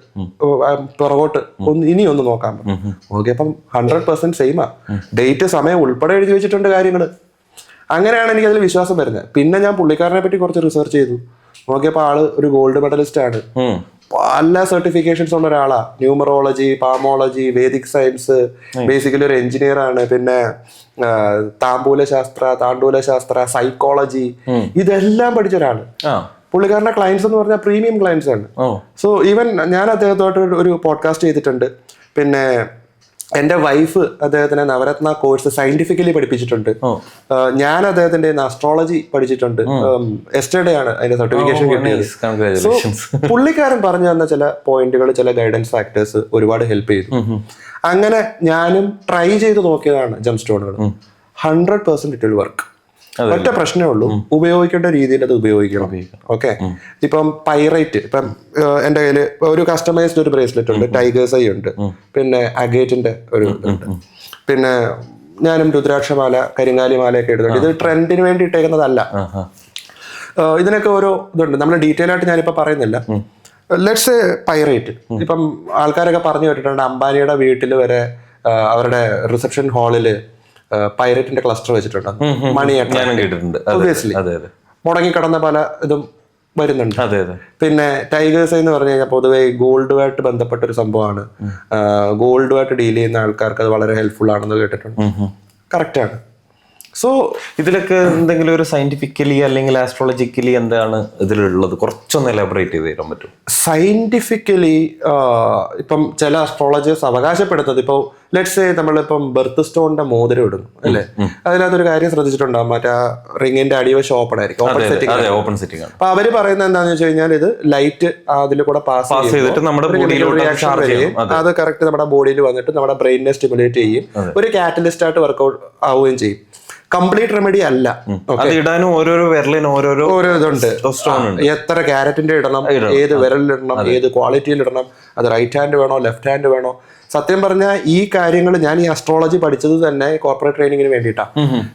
പുറകോട്ട് ഇനി ഒന്ന് നോക്കാൻ പറ്റും. ഓക്കെ, അപ്പം 100% സെയിമാ. ഡേറ്റ്, സമയം ഉൾപ്പെടെ എഴുതി വെച്ചിട്ടുണ്ട് കാര്യങ്ങൾ. അങ്ങനെയാണ് എനിക്ക് അതിൽ വിശ്വാസം വരുന്നത്. പിന്നെ ഞാൻ പുള്ളിക്കാരനെ പറ്റി കുറച്ച് റിസർച്ച് ചെയ്തു. നോക്കിയപ്പോൾ ആള് ഒരു ഗോൾഡ് മെഡലിസ്റ്റ് ആണ്. പല സർട്ടിഫിക്കേഷൻസ് ഉള്ള ഒരാളാ. ന്യൂമറോളജി, പാമോളജി, വേദിക് സയൻസ്, ബേസിക്കലി ഒരു എഞ്ചിനീയർ ആണ്. പിന്നെ താണ്ടൂല ശാസ്ത്ര, സൈക്കോളജി, ഇതെല്ലാം പഠിച്ച ഒരാള്. പുള്ളിക്കാരന്റെ ക്ലയൻസ് എന്ന് പറഞ്ഞാൽ പ്രീമിയം ക്ലയൻസ് ആണ്. സോ ഈവൻ ഞാൻ അദ്ദേഹത്തോട്ട് ഒരു പോഡ്കാസ്റ്റ് ചെയ്തിട്ടുണ്ട്. പിന്നെ എന്റെ വൈഫ് അദ്ദേഹത്തിന് നവരത്ന കോഴ്സ് സയന്റിഫിക്കലി പഠിപ്പിച്ചിട്ടുണ്ട്. ഞാൻ അദ്ദേഹത്തിന്റെ അസ്ട്രോളജി പഠിച്ചിട്ടുണ്ട്. എസ്റ്റർഡേ ആണ് അതിന്റെ സർട്ടിഫിക്കേഷൻ കിട്ടിയത്. സോ പുള്ളിക്കാരൻ പറഞ്ഞു തന്ന ചില പോയിന്റുകൾ, ചില ഗൈഡൻസ് ഫാക്ടേഴ്സ് ഒരുപാട് ഹെൽപ്പ് ചെയ്തു. അങ്ങനെ ഞാനും ട്രൈ ചെയ്ത് നോക്കിയതാണ് ജം സ്റ്റോണുകൾ. 100% ഇറ്റ് വിൽ വർക്ക്. ഒറ്റ പ്രശ്നമേ ഉള്ളൂ, ഉപയോഗിക്കേണ്ട രീതിയിൽ അത് ഉപയോഗിക്കണം. ഓക്കെ, ഇപ്പം പൈറേറ്റ്, ഇപ്പം എന്റെ കയ്യില് ഒരു കസ്റ്റമൈസ്ഡ് ഒരു ബ്രേസ്ലെറ്റ് ഉണ്ട്, ടൈഗേഴ്സ് ഐ ഉണ്ട്, പിന്നെ അഗേറ്റിന്റെ ഒരു ഇതുണ്ട്, പിന്നെ ഞാനും രുദ്രാക്ഷമാല, കരിങ്കാലിമാലയൊക്കെ ഇടുന്നുണ്ട്. ഇത് ട്രെൻഡിന് വേണ്ടി ഇട്ടേക്കുന്നതല്ല. ഇതിനൊക്കെ ഓരോ ഇതുണ്ട്. നമ്മൾ ഡീറ്റെയിൽ ആയിട്ട് ഞാനിപ്പോ പറയുന്നില്ല. ലെറ്റ്സ് പൈറേറ്റ്, ഇപ്പം ആൾക്കാരൊക്കെ പറഞ്ഞു കേട്ടിട്ടുണ്ട്, അംബാനിയുടെ വീട്ടിൽ വരെ അവരുടെ റിസപ്ഷൻ ഹാളില് പൈറേറ്റിന്റെ ക്ലസ്റ്റർ വെച്ചിട്ടുണ്ട്. മണി ഒബ്വിയസ്ലി മുടങ്ങിക്കിടന്ന പല ഇതും വരുന്നുണ്ട്. പിന്നെ ടൈഗേഴ്സ് എന്ന് പറഞ്ഞു കഴിഞ്ഞാൽ പൊതുവെ ഗോൾഡുമായിട്ട് ബന്ധപ്പെട്ട ഒരു സംഭവമാണ്. ഗോൾഡുമായിട്ട് ഡീൽ ചെയ്യുന്ന ആൾക്കാർക്ക് അത് വളരെ ഹെൽപ്ഫുൾ ആണെന്ന് കേട്ടിട്ടുണ്ട്. കറക്റ്റ് ആണ്. സോ ഇതിലൊക്കെ എന്തെങ്കിലും ഒരു സയന്റിഫിക്കലി അല്ലെങ്കിൽ ആസ്ട്രോളജിക്കലി എന്താണ് ഇതിലുള്ളത്? കുറച്ചൊന്ന് എലാബറേറ്റ് ചെയ്ത് തരാൻ പറ്റും? സയന്റിഫിക്കലി ഇപ്പം ചില അസ്ട്രോളജേഴ്സ് അവകാശപ്പെടുന്നത്, ഇപ്പോൾ ലെറ്റ്സ് സേ നമ്മളിപ്പം ബർത്ത് സ്റ്റോണിന്റെ മോതിരം ഇടുന്നു അല്ലേ, അതിനകത്തൊരു കാര്യം ശ്രദ്ധിച്ചിട്ടുണ്ടാവും, മറ്റേ റിങ്ങിന്റെ അടിവശം ഓപ്പൺ ആയിരിക്കും, ഓപ്പൺ സെറ്റിംഗ്. അപ്പൊ അവര് പറയുന്നത് എന്താണെന്ന് വെച്ച് കഴിഞ്ഞാൽ ഇത് ലൈറ്റ് അതിൽ കൂടെ പാസ് ചെയ്തിട്ട് നമ്മുടെ റിയാക്ഷൻ വരികയും അത് കറക്റ്റ് നമ്മുടെ ബോഡിയിൽ വന്നിട്ട് നമ്മുടെ ബ്രെയിനിനെ സ്റ്റിമുലേറ്റ് ചെയ്യും, ഒരു കാറ്റലിസ്റ്റ് ആയിട്ട് വർക്ക്ഔട്ട് ആവുകയും ചെയ്യും. കംപ്ലീറ്റ് റെമഡി അല്ല. ഇടാനും ഓരോരോ വിരലിന് ഓരോ ഇതുണ്ട്. എത്ര ക്യാരറ്റിന്റെ ഇടണം, ഏത് വിരലിലിടണം, ഏത് ക്വാളിറ്റിയിൽ ഇടണം, അത് റൈറ്റ് ഹാൻഡ് വേണോ ലെഫ്റ്റ് ഹാൻഡ് വേണോ. സത്യം പറഞ്ഞാൽ ഈ കാര്യങ്ങൾ ഞാൻ ഈ അസ്ട്രോളജി പഠിച്ചത് തന്നെ കോർപ്പറേറ്റ് ട്രെയിനിങ്ങിന് വേണ്ടിയിട്ടാണ്.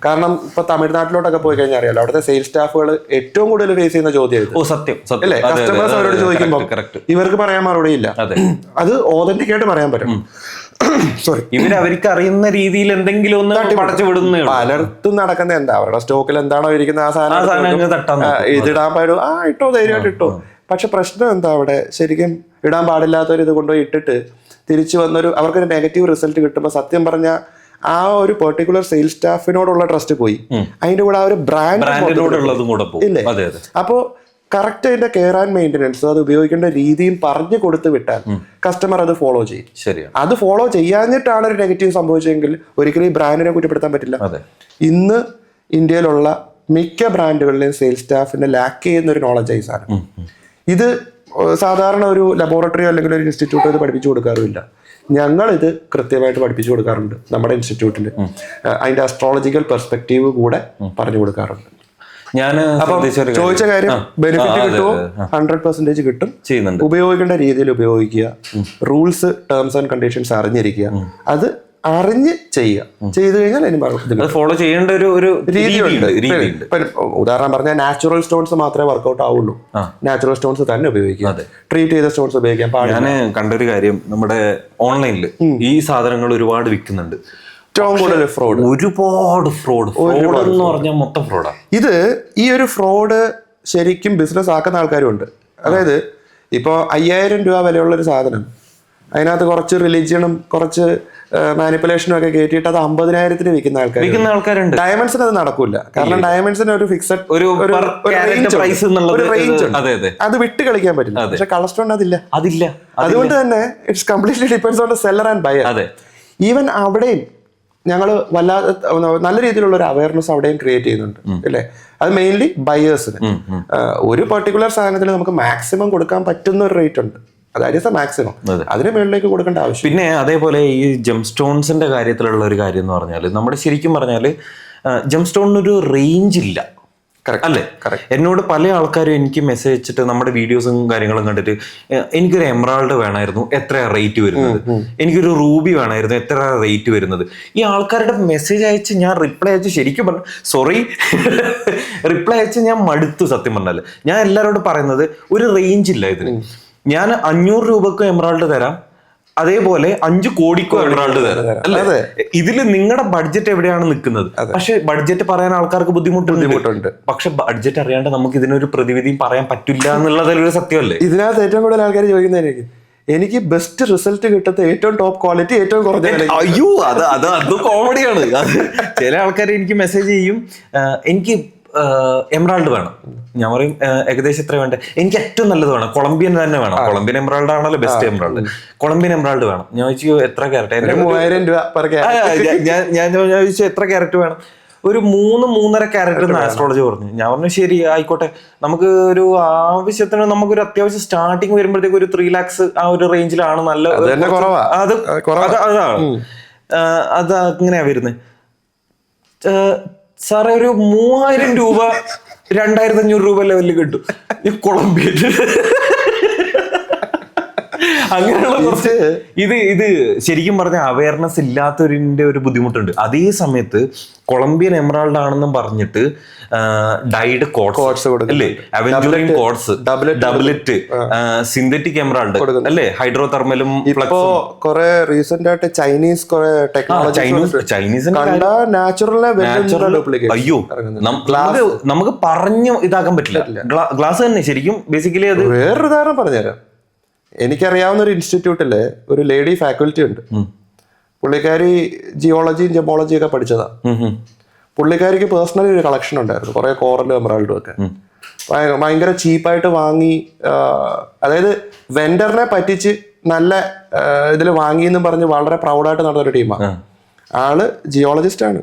കാരണം ഇപ്പൊ തമിഴ്നാട്ടിലോട്ടൊക്കെ പോയി കഴിഞ്ഞാൽ അറിയാലോ, അവിടുത്തെ സെയിൽസ് സ്റ്റാഫുകൾ ഏറ്റവും കൂടുതൽ ഫേസ് ചെയ്യുന്ന ചോദ്യം അല്ലേ, കസ്റ്റമേഴ്സ് അവരോട് ചോദിക്കുമ്പോൾ ഇവർക്ക് പറയാൻ മറുപടിയില്ല. അത് ഓതന്റിക് ആയിട്ട് പറയാൻ പറ്റും. സോറി, അവർക്ക് അറിയുന്ന രീതിയിൽ എന്തെങ്കിലും ഒന്ന് പലർത്തും നടക്കുന്ന എന്താ, അവരുടെ സ്റ്റോക്കിൽ എന്താണോ ഇരിക്കുന്ന ആ സാധനം ഇതിടാൻ പാടും, ഇട്ടോ ധൈര്യമായിട്ട് ഇട്ടോ. പക്ഷെ പ്രശ്നം എന്താ, അവിടെ ശരിക്കും ഇടാൻ പാടില്ലാത്തവർ ഇത് കൊണ്ടുപോയി ഇട്ടിട്ട് തിരിച്ചു വന്നൊരു അവർക്കൊരു നെഗറ്റീവ് റിസൾട്ട് കിട്ടുമ്പോൾ സത്യം പറഞ്ഞാൽ ആ ഒരു പെർട്ടിക്കുലർ സെയിൽസ് സ്റ്റാഫിനോടുള്ള ട്രസ്റ്റ് പോയി, അതിന്റെ കൂടെ ആ ഒരു ബ്രാൻഡ് ഇല്ലേ. അപ്പോ കറക്റ്റ് അതിന്റെ കെയർ ആൻഡ് മെയിൻ്റെനൻസ്, അത് ഉപയോഗിക്കേണ്ട രീതിയും പറഞ്ഞു കൊടുത്ത് വിട്ടാൽ കസ്റ്റമർ അത് ഫോളോ ചെയ്യും. ശരിയാണ്. അത് ഫോളോ ചെയ്യാഞ്ഞിട്ടാണ് ഒരു നെഗറ്റീവ് സംഭവിച്ചെങ്കിൽ ഒരിക്കലും ഈ ബ്രാൻഡിനെ കുറ്റപ്പെടുത്താൻ പറ്റില്ല. ഇന്ന് ഇന്ത്യയിലുള്ള മിക്ക ബ്രാൻഡുകളിലെയും സെയിൽസ് സ്റ്റാഫിനെ ലാക്ക് ചെയ്യുന്ന ഒരു നോളജൈസ് ആണ് ഇത്. സാധാരണ ഒരു ലബോറട്ടറിയോ അല്ലെങ്കിൽ ഒരു ഇൻസ്റ്റിറ്റ്യൂട്ടോ ഇത് പഠിപ്പിച്ചു കൊടുക്കാറുമില്ല. ഞങ്ങൾ ഇത് കൃത്യമായിട്ട് പഠിപ്പിച്ചു കൊടുക്കാറുണ്ട് നമ്മുടെ ഇൻസ്റ്റിറ്റ്യൂട്ടിൽ. അതിന്റെ അസ്ട്രോളജിക്കൽ പെർസ്പെക്റ്റീവ് കൂടെ പറഞ്ഞു കൊടുക്കാറുണ്ട്. ഞാൻ ചോദിച്ച കാര്യം ബെനിഫിറ്റ് കിട്ടുമോ? 100% കിട്ടും. ഉപയോഗിക്കേണ്ട രീതിയിൽ ഉപയോഗിക്കുക, റൂൾസ് ടേംസ് ആൻഡ് കണ്ടീഷൻസ് അറിഞ്ഞിരിക്കുക, അത് അറിഞ്ഞ് ചെയ്യുക. ചെയ്തു കഴിഞ്ഞാൽ ഫോളോ ചെയ്യേണ്ട ഒരു രീതിയുണ്ട്. ഉദാഹരണം പറഞ്ഞാൽ നാച്ചുറൽ സ്റ്റോൺസ് മാത്രമേ വർക്ക്ഔട്ട് ആവുള്ളൂ. നാച്ചുറൽ സ്റ്റോൺസ് തന്നെ ഉപയോഗിക്കുക, ട്രീറ്റ് ചെയ്ത സ്റ്റോൺസ് ഉപയോഗിക്കാൻ പാടില്ല. ഞാൻ കണ്ടൊരു കാര്യം, നമ്മുടെ ഓൺലൈനിൽ ഈ സാധനങ്ങൾ ഒരുപാട് വിൽക്കുന്നുണ്ട്. ഒരുപാട് ഫ്രോഡ് എന്ന് പറഞ്ഞാൽ മൊത്തം ഫ്രോഡാണ് ഇത്. ഈ ഒരു ഫ്രോഡ് ശരിക്കും ബിസിനസ് ആക്കുന്ന ആൾക്കാരും ഉണ്ട്. അതായത് ഇപ്പോൾ 5000 രൂപ വിലയുള്ള ഒരു സാധനം, അതിനകത്ത് കുറച്ച് റിലീജിയനും കുറച്ച് മാനിപ്പുലേഷനും ഒക്കെ കയറ്റിയിട്ട് അത് 50,000 വിൽക്കുന്ന ആൾക്കാരുണ്ട്. ഡയമണ്ട്സിന് അത് നടക്കൂല. കാരണം ഡയമണ്ട്സിന് ഒരു ഫിക്സഡ് ഒരു റേഞ്ച് ഉണ്ട്, അത് വിട്ട് കളിക്കാൻ പറ്റില്ല. പക്ഷെ കളർ സ്റ്റോൺ അതില്ല. അതുകൊണ്ട് തന്നെ it's completely depends on the seller and buyer. Even അവിടെയും ഞങ്ങൾ വല്ലാതെ നല്ല രീതിയിലുള്ള ഒരു അവയർനെസ് അവിടെയും ക്രിയേറ്റ് ചെയ്യുന്നുണ്ട് അല്ലേ. അത് മെയിൻലി ബയേഴ്സിന് ഒരു പെർട്ടിക്കുലർ സാധനത്തിന് നമുക്ക് മാക്സിമം കൊടുക്കാൻ പറ്റുന്ന ഒരു റേറ്റ് ഉണ്ട്, അതായത് മാക്സിമം, അതിന് മുകളിലേക്ക് കൊടുക്കേണ്ട ആവശ്യം. പിന്നെ അതേപോലെ ഈ ജെം സ്റ്റോൺസിന്റെ കാര്യത്തിലുള്ള ഒരു കാര്യം എന്ന് പറഞ്ഞാൽ നമ്മുടെ ശരിക്കും പറഞ്ഞാൽ ജെം സ്റ്റോണിനൊരു റേഞ്ച് ഇല്ല അല്ലേ. എന്നോട് പല ആൾക്കാരും എനിക്ക് മെസ്സേജ് അയച്ചിട്ട് നമ്മുടെ വീഡിയോസും കാര്യങ്ങളും കണ്ടിട്ട് എനിക്കൊരു എമറാൾഡ് വേണമായിരുന്നു, എത്രയാ റേറ്റ് വരുന്നത്, എനിക്കൊരു റൂബി വേണമായിരുന്നു, എത്ര റേറ്റ് വരുന്നത്. ഈ ആൾക്കാരുടെ മെസ്സേജ് അയച്ച് ഞാൻ റിപ്ലൈ അയച്ച് ശരിക്കും പറഞ്ഞു സോറി റിപ്ലൈ അയച്ച് ഞാൻ മടുത്തു സത്യം പറഞ്ഞാൽ. ഞാൻ എല്ലാവരോടും പറയുന്നത് ഒരു റേഞ്ച് ഇല്ല ഇതിന്. ഞാൻ 500 രൂപക്കും എമറാൾഡ് തരാം, അതേപോലെ 5 കോടിക്കോ എമറാൾഡ് തരാം അല്ലേ. ഇതിൽ നിങ്ങളുടെ ബഡ്ജറ്റ് എവിടെയാണ് നിൽക്കുന്നത്? പക്ഷെ ബഡ്ജറ്റ് പറയാൻ ആൾക്കാർക്ക് ബുദ്ധിമുട്ടുണ്ട്. പക്ഷെ ബഡ്ജറ്റ് അറിയാണ്ട് നമുക്ക് ഇതിനൊരു പ്രതിവിധിയും പറയാൻ പറ്റില്ല എന്നുള്ളതൊരു സത്യമല്ലേ. ഇതിനകത്ത് ഏറ്റവും കൂടുതൽ ആൾക്കാർ ചോദിക്കുന്നതായിരിക്കും എനിക്ക് ബെസ്റ്റ് റിസൾട്ട് കിട്ടുന്ന ഏറ്റവും ടോപ്പ് ക്വാളിറ്റി ഏറ്റവും കുറഞ്ഞ. അയ്യോ അത് കോമഡിയാണ്. ചില ആൾക്കാർ എനിക്ക് മെസ്സേജ് ചെയ്യും എനിക്ക് എമറാൾഡ് വേണം. ഞാൻ പറയും ഏകദേശം എത്ര വേണ്ടേ? എനിക്ക് ഏറ്റവും നല്ലത് വേണം, കൊളംബിയൻ തന്നെ വേണം. കൊളംബിയൻ എമറാൾഡ് ആണല്ലോ ബെസ്റ്റ് എമറാൾഡ്. കൊളംബിയൻ എമറാൾഡ് വേണം. ഞാൻ ചോദിച്ചു എത്ര ക്യാരറ്റ്? 3000 രൂപ. ഞാൻ ചോദിച്ചു എത്ര ക്യാരറ്റ് വേണം? ഒരു 3-3.5 ക്യാരറ്റ് എന്ന് ആസ്ട്രോളജി പറഞ്ഞു. ഞാൻ പറഞ്ഞു ശരി ആയിക്കോട്ടെ, നമുക്ക് ഒരു ആവശ്യത്തിന് നമുക്കൊരു അത്യാവശ്യം സ്റ്റാർട്ടിങ് വരുമ്പോഴത്തേക്ക് ഒരു 3 lakhs ആ ഒരു റേഞ്ചിലാണ് നല്ല. അതാണ് അത് അങ്ങനെയാ വരുന്നത്. സാറേ ഒരു 3000 രൂപ 2500 രൂപ ലെവലിൽ കിട്ടും ഈ കൊളംബിയൻ. അങ്ങനെയുള്ള കുറച്ച് ഇത് ശരിക്കും പറഞ്ഞ അവയർനെസ് ഇല്ലാത്തവരിന്റെ ഒരു ബുദ്ധിമുട്ടുണ്ട്. അതേ സമയത്ത് കൊളംബിയൻ എമറാൾഡ് ആണെന്നും പറഞ്ഞിട്ട് ഡൈഡ് കോഡ്സ് അല്ലേ, aventurine quartz, doublet, synthetic emerald അല്ലേ, ഹൈഡ്രോ തെർമലും. ഇപ്പോ കുറെ റീസെന്റ് ആയിട്ട് ചൈനീസ് കുറെ ചൈനീസ് അയ്യോ നമുക്ക് പറഞ്ഞു ഇതാക്കാൻ പറ്റില്ല. ഗ്ലാസ് തന്നെ ശരിക്കും ബേസിക്കലി അത്. വേറൊരു ഉദാഹരണം പറഞ്ഞുതരാം. എനിക്കറിയാവുന്ന ഒരു ഇൻസ്റ്റിറ്റ്യൂട്ടില് ഒരു ലേഡി ഫാക്കൽറ്റി ഉണ്ട്. പുള്ളിക്കാരി ജിയോളജിയും ജെമോളജിയും ഒക്കെ പഠിച്ചതാ. പുള്ളിക്കാരിക്ക് പേഴ്സണലി ഒരു കളക്ഷൻ ഉണ്ടായിരുന്നു, കുറെ കോറലും എമറാൾഡും ഒക്കെ. ഭയങ്കര ചീപ്പായിട്ട് വാങ്ങി, അതായത് വെൻഡറിനെ പറ്റിച്ച് നല്ല ഇതിൽ വാങ്ങിയെന്നും പറഞ്ഞ് വളരെ പ്രൗഡായിട്ട് നടന്നൊരു ടീമാണ്. ആള് ജിയോളജിസ്റ്റ് ആണ്,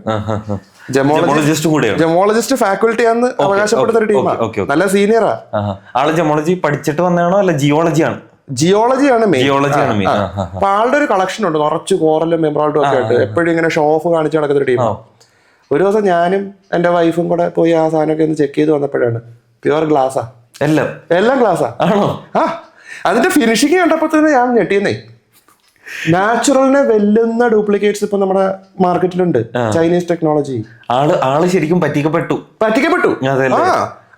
ജെമോളജിസ്റ്റ് ഫാക്കൽറ്റി ആണെന്ന് അവകാശപ്പെടുന്ന ഒരു ടീമാണ്. നല്ല സീനിയറാ ആള്. ജെമോളജി പഠിച്ചിട്ട് വന്നതാണോ അല്ല ജിയോളജിയാണ്? ജിയോളജിയാണ് മെയിൻ. അപ്പൊ ആളുടെ ഒരു കളക്ഷൻ ഉണ്ട്, കുറച്ച് കോറലും എമറാൾഡും ഒക്കെ ആയിട്ട് എപ്പോഴും ഇങ്ങനെ ഷോ ഓഫ് കാണിച്ച് നടക്കുന്ന ഒരു ടീമാണ്. ഒരു ദിവസം ഞാനും എന്റെ വൈഫും കൂടെ പോയി ആ സാധനമൊക്കെ ഒന്ന് ചെക്ക് ചെയ്ത് വന്നപ്പോഴാണ് പ്യുവർ ഗ്ലാസ്സാ, എല്ലാം ഗ്ലാസ്സാ. ആ അതിന്റെ ഫിനിഷിങ് കണ്ടപ്പോ തന്നെ ഞാൻ ഞെട്ടിയെന്നേ. നാച്ചുറലിനെ വെല്ലുന്ന ഡ്യൂപ്ലിക്കേറ്റ്സ് ഇപ്പൊ നമ്മുടെ മാർക്കറ്റിലുണ്ട്. Chinese technology. ആള് ശരിക്കും പറ്റിക്കപ്പെട്ടു.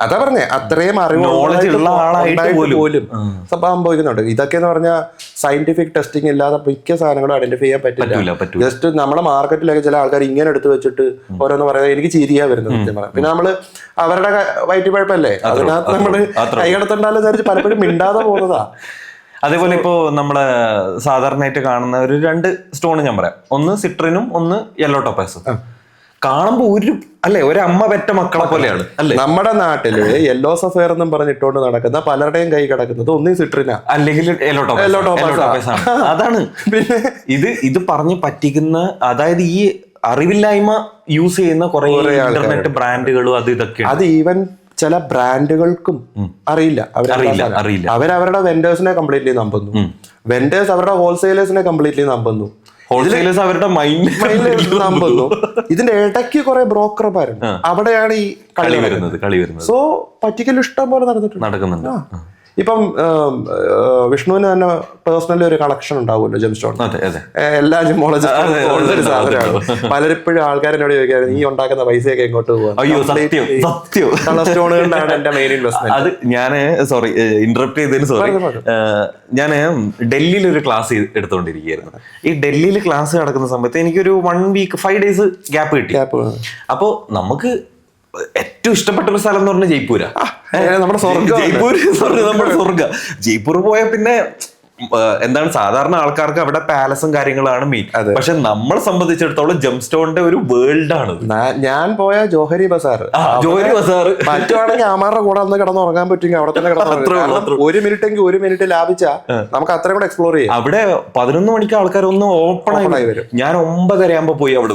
അതാ പറഞ്ഞേ, അത്രയും അറിവുള്ള ആളായിട്ട് പോലും സംഭവിക്കുന്നുണ്ട്. ഇതൊക്കെ എന്ന് പറഞ്ഞാൽ സയന്റിഫിക് ടെസ്റ്റിംഗ് ഇല്ലാതെ മിക്ക സാധനങ്ങളും ഐഡന്റിഫൈ ചെയ്യാൻ പറ്റില്ല. ജസ്റ്റ് നമ്മളെ മാർക്കറ്റിലൊക്കെ ചില ആൾക്കാർ ഇങ്ങനെ എടുത്ത് വെച്ചിട്ട് ഓരോന്ന് പറയാൻ എനിക്ക് ചിരിയാ വരുന്നത്. പിന്നെ നമ്മള് അവരുടെ വയറ്റുപഴപ്പല്ലേ, അതിനകത്ത് നമ്മള് കൈകടത്തണ്ടാലും വിചാരിച്ച് പലപ്പോഴും മിണ്ടാതെ പോകുന്നതാ. അതേപോലെ ഇപ്പോ നമ്മള് സാധാരണയായിട്ട് കാണുന്ന ഒരു 2 സ്റ്റോൺ ഞാൻ പറയാം. ഒന്ന് സിട്രിനും ഒന്ന് യെല്ലോ ടോപ്പാസും. കാണുമ്പോ ഒരു അമ്മ പെറ്റ മക്കളെ പോലെയാണ് അല്ലേ. നമ്മുടെ നാട്ടില് യെല്ലോ സഫയർ എന്നും പറഞ്ഞിട്ടോണ്ട് നടക്കുന്ന പലരുടെയും കൈ കിടക്കുന്നത് ഒന്നീ സിട്രിന അല്ലെങ്കിൽ യെല്ലോ ടോപ്പാസ് ആണ്. അതാണ് പിന്നെ ഇത് പറഞ്ഞ് പറ്റിക്കുന്ന, അതായത് ഈ അറിവില്ലായ്മ യൂസ് ചെയ്യുന്ന കുറെ ഇന്റർനെറ്റ് ബ്രാൻഡുകളും അത് ഇതൊക്കെ. അത് ഈവൻ ചില ബ്രാൻഡുകൾക്കും അറിയില്ല. അവരവരുടെ വെൻഡേഴ്സിനെ കംപ്ലീറ്റ്ലി നമ്പുന്നു. വെൻഡേഴ്സ് അവരുടെ ഹോൾസെയിലേഴ്സിനെ കംപ്ലീറ്റ്ലി നമ്പുന്നു. ഹോൾസെയിലേഴ്സ് അവരുടെ മൈൻഡ് നമ്പുന്നു. ഇതിന്റെ ഇടയ്ക്ക് കുറെ ബ്രോക്കർമാരുണ്ട്, അവിടെയാണ് ഈ കളി വരുന്നത്. സോ പറ്റിക്കൽ ഇഷ്ടം പോലെ നടക്കുന്നുണ്ട്. ഇപ്പം വിഷ്ണുവിന് തന്നെ പേഴ്സണലി ഒരു കളക്ഷൻ ഉണ്ടാവുമല്ലോ ജെം സ്റ്റോൺ. എല്ലാ ജെമോളജിസ്റ്റും സാധനമാണ്. പലരിപ്പോഴും ആൾക്കാരെന്നോട് ചോദിക്കാറ് ഈ ഉണ്ടാക്കുന്ന പൈസയൊക്കെ എങ്ങോട്ട് പോവാ? കളർ സ്റ്റോണുകളിലാണ് എന്റെ മെയിൻ ഇൻവെസ്റ്റ്മെന്റ്. അത് ഞാന് സോറി ഇന്ററപ്റ്റ് ചെയ്തതിന് സോറി. ഞാന് ഡൽഹിയിൽ ഒരു ക്ലാസ് എടുത്തുകൊണ്ടിരിക്കുകയായിരുന്നു. ഈ ഡൽഹിയിൽ ക്ലാസ് നടക്കുന്ന സമയത്ത് എനിക്കൊരു 1 week 5 days ഗ്യാപ്പ് കിട്ടി. അപ്പോ നമുക്ക് ഏറ്റവും ഇഷ്ടപ്പെട്ട ഒരു സ്ഥലം എന്ന് പറഞ്ഞാൽ ജയ്പൂരാ. നമ്മുടെ നമ്മുടെ സ്വർഗ. ജയ്പൂർ പോയ പിന്നെ എന്താണ് സാധാരണ ആൾക്കാർക്ക് അവിടെ പാലസും കാര്യങ്ങളാണ് മെയിൻ. പക്ഷെ നമ്മളെ സംബന്ധിച്ചിടത്തോളം ജംസ്റ്റോണിന്റെ ഒരു വേൾഡ് ആണ്. ഞാൻ പോയ ജോഹരി ബസാർ പറ്റുവാണെങ്കിൽ അമാരുടെ കൂടെ അന്ന് കിടന്നുറങ്ങാൻ പറ്റുമെങ്കിൽ അവിടെ തന്നെ കിടന്നു. 1 മിനിറ്റ് ലാഭിച്ചാ നമുക്ക് അത്രയും കൂടെ എക്സ്പ്ലോർ ചെയ്യാം. അവിടെ 11 മണിക്ക് ആൾക്കാർ ഒന്ന് ഓപ്പൺ ആയി വരും. ഞാൻ 9:30 ആകുമ്പോ പോയി അവിടെ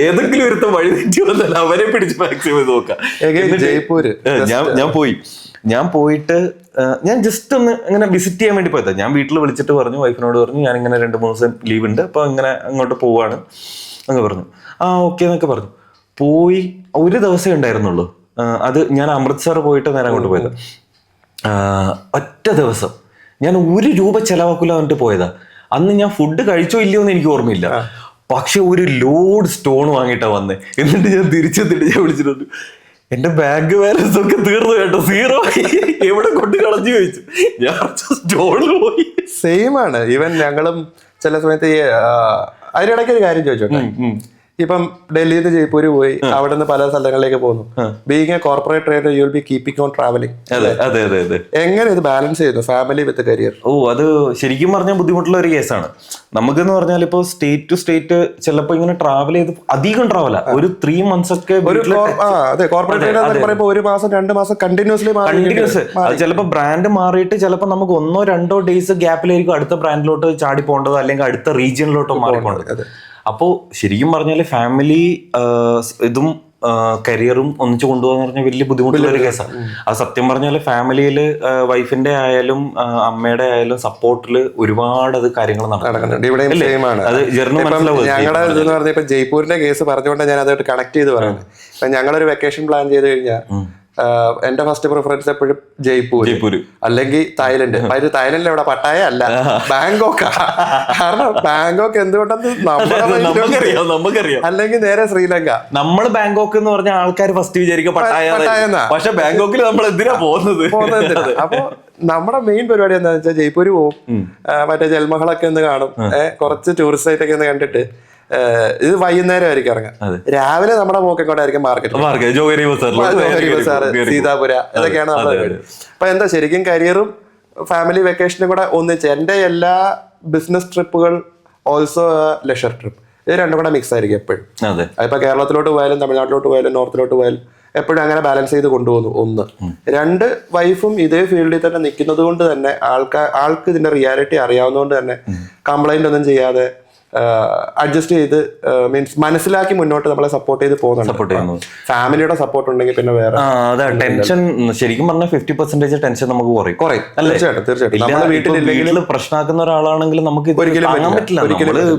ഏതെങ്കിലും ഒരുത്ത വഴി തെറ്റി വന്നല്ല അവരെ പിടിച്ച് മാക്സിമം ഇത് നോക്കാം. ജയ്പൂര് ഞാൻ പോയിട്ട് ഞാൻ ജസ്റ്റ് ഒന്ന് ഇങ്ങനെ വിസിറ്റ് ചെയ്യാൻ വേണ്ടി പോയതാ. ഞാൻ വീട്ടിൽ വിളിച്ചിട്ട് പറഞ്ഞു, വൈഫിനോട് പറഞ്ഞു ഞാൻ ഇങ്ങനെ 2-3 ദിവസം ലീവ് ഉണ്ട്, അപ്പൊ ഇങ്ങനെ അങ്ങോട്ട് പോവാണ് എന്ന് പറഞ്ഞു. ഓക്കെ എന്നൊക്കെ പറഞ്ഞു. പോയി 1 ദിവസമേ ഉണ്ടായിരുന്നുള്ളൂ. അത് ഞാൻ അമൃത്സർ പോയിട്ട് നേരെ അങ്ങോട്ട് പോയത്. ഒറ്റ ദിവസം ഞാൻ 1 രൂപ ചെലവാക്കില്ല എന്നിട്ട് പോയതാ. അന്ന് ഞാൻ ഫുഡ് കഴിച്ചോ ഇല്ലയോ എന്ന് എനിക്ക് ഓർമ്മയില്ല. പക്ഷെ ഒരു ലോഡ് സ്റ്റോൺ വാങ്ങിയിട്ടാ വന്നേ. എന്നിട്ട് ഞാൻ തിരിച്ചെത്തിട്ട് ഞാൻ വിളിച്ചിട്ടുണ്ട്, എന്റെ ബാങ്ക് ബാലൻസ് ഒക്കെ തീർന്നു കേട്ടോ, 0 എവിടെ കൊണ്ട് കളഞ്ഞു ചോദിച്ചു. ഞാൻ സ്റ്റോണിൽ പോയി. സെയിം ആണ്. ഈവൻ ഞങ്ങളും ചില സമയത്ത് അതിനിടയ്ക്ക് ഒരു കാര്യം ചോദിച്ചോട്ടെ. ഇപ്പം ഡൽഹിയിൽ നിന്ന് ജയ്പൂര് പോയി, അവിടെ നിന്ന് പല സ്ഥലങ്ങളിലേക്ക് പോകുന്നു. Being A corporate trader you will be keeping on travelling. എങ്ങനെ ഇത് ബാലൻസ് ചെയ്യുന്നു ഫാമിലി വിത്ത് കരിയർ? അത് ശരിക്കും പറഞ്ഞാൽ ബുദ്ധിമുട്ടുള്ള ഒരു കേസാണ്. നമുക്കെന്ന് പറഞ്ഞാൽ ഇപ്പൊ സ്റ്റേറ്റ് ടു സ്റ്റേറ്റ് ചിലപ്പോ ഇങ്ങനെ ട്രാവൽ ചെയ്ത് അധികം ട്രാവലാ, ഒരു 3 months ഒക്കെ കോർപ്പറേറ്റ് 1 മാസം 2 മാസം കണ്ടിന്യൂസ്ലി ചിലപ്പോ ബ്രാൻഡ് മാറിയിട്ട് ചിലപ്പോ നമുക്ക് 1-2 ഡേയ്സ് ഗ്യാപ്പിലായിരിക്കും അടുത്ത ബ്രാൻഡിലോട്ട് ചാടി പോകേണ്ടത്, അല്ലെങ്കിൽ അടുത്ത റീജിയനിലോട്ടോ മാറിപ്പോകേണ്ടത്. അപ്പോ ശരിക്കും പറഞ്ഞാല് ഫാമിലി ഇതും കരിയറും ഒന്നിച്ചു കൊണ്ടുപോകാന്ന് പറഞ്ഞാൽ വലിയ ബുദ്ധിമുട്ടുള്ള ഒരു കേസാണ്. അത് സത്യം പറഞ്ഞാല് ഫാമിലിയില് വൈഫിന്റെ ആയാലും അമ്മയുടെ ആയാലും സപ്പോർട്ടില് ഒരുപാട് അത് കാര്യങ്ങൾ നടക്കുന്നുണ്ട്. അത് ജെറിന് മനസ്സിലാവും. ഞങ്ങളുടെ ജയ്പൂരിന്റെ കേസ് പറഞ്ഞുകൊണ്ട് ഞാൻ അതായിട്ട് കണക്ട് ചെയ്ത് പറയുന്നത്. ഞങ്ങളൊരു വെക്കേഷൻ പ്ലാൻ ചെയ്ത് കഴിഞ്ഞാൽ എന്റെ ഫസ്റ്റ് പ്രിഫറൻസ് എപ്പോഴും ജയ്പൂർ അല്ലെങ്കിൽ തായ്ലൻഡ്. തായ്ലൻഡിൽ എവിടെ? പട്ടായ അല്ല, ബാങ്കോക്കാ. കാരണം ബാങ്കോക്ക് എന്തുകൊണ്ടെന്ന് നമുക്കറിയാം. അല്ലെങ്കിൽ നേരെ ശ്രീലങ്ക. നമ്മൾ ബാങ്കോക്ക് എന്ന് പറഞ്ഞ ആൾക്കാർ ഫസ്റ്റ് വിചാരിക്കും പട്ടായ, പക്ഷെ ബാങ്കോക്കിൽ നമ്മൾ എന്തിനാ പോകുന്നത്? അപ്പൊ നമ്മുടെ മെയിൻ പരിപാടി എന്താണെന്ന് വെച്ചാൽ ജയ്പൂര് പോവും, മറ്റേ ജൽമഹളൊക്കെ ഒന്ന് കാണും, കുറച്ച് ടൂറിസ്റ്റ് സൈറ്റ് ഒക്കെ ഒന്ന് കണ്ടിട്ട് ഇത് വൈകുന്നേരം ആയിരിക്കും ഇറങ്ങാം. രാവിലെ നമ്മുടെ പോക്കെക്കോട്ടായിരിക്കും മാർക്കറ്റ്, സീതാപുര, ഇതൊക്കെയാണ് നമ്മുടെ പരിപാടി. അപ്പൊ എന്താ ശരിക്കും കരിയറും ഫാമിലി വെക്കേഷനും കൂടെ ഒന്നിച്ച് എന്റെ എല്ലാ ബിസിനസ് ട്രിപ്പുകൾ ഓൾസോ ലെഷർ ട്രിപ്പ്, ഇത് രണ്ടും കൂടെ മിക്സ് ആയിരിക്കും എപ്പോഴും. ഇപ്പൊ കേരളത്തിലോട്ട് പോയാലും തമിഴ്നാട്ടിലോട്ട് പോയാലും നോർത്തിലോട്ട് പോയാലും എപ്പോഴും അങ്ങനെ ബാലൻസ് ചെയ്ത് കൊണ്ടുപോകുന്നു. 1 2 വൈഫും ഇതേ ഫീൽഡിൽ തന്നെ നിൽക്കുന്നത് കൊണ്ട് തന്നെ ആൾക്ക് ഇതിന്റെ റിയാലിറ്റി അറിയാവുന്നതുകൊണ്ട് തന്നെ കംപ്ലൈന്റ് ഒന്നും ചെയ്യാതെ അഡ്ജസ്റ്റ് ചെയ്ത് മീൻസ് മനസ്സിലാക്കി മുന്നോട്ട് നമ്മളെ സപ്പോർട്ട് ചെയ്ത് പോകുന്നുണ്ട്. ഫാമിലിയുടെ സപ്പോർട്ട് ഉണ്ടെങ്കിൽ പിന്നെ വേറെ ടെൻഷൻ ശരിക്കും പറഞ്ഞാൽ 50% ടെൻഷൻ നമുക്ക് കുറയും. തീർച്ചയായിട്ടും നമ്മുടെ വീട്ടിൽ പ്രശ്നമാക്കുന്ന ഒരാളാണെങ്കിൽ നമുക്ക് ഒരിക്കലും പറ്റില്ല,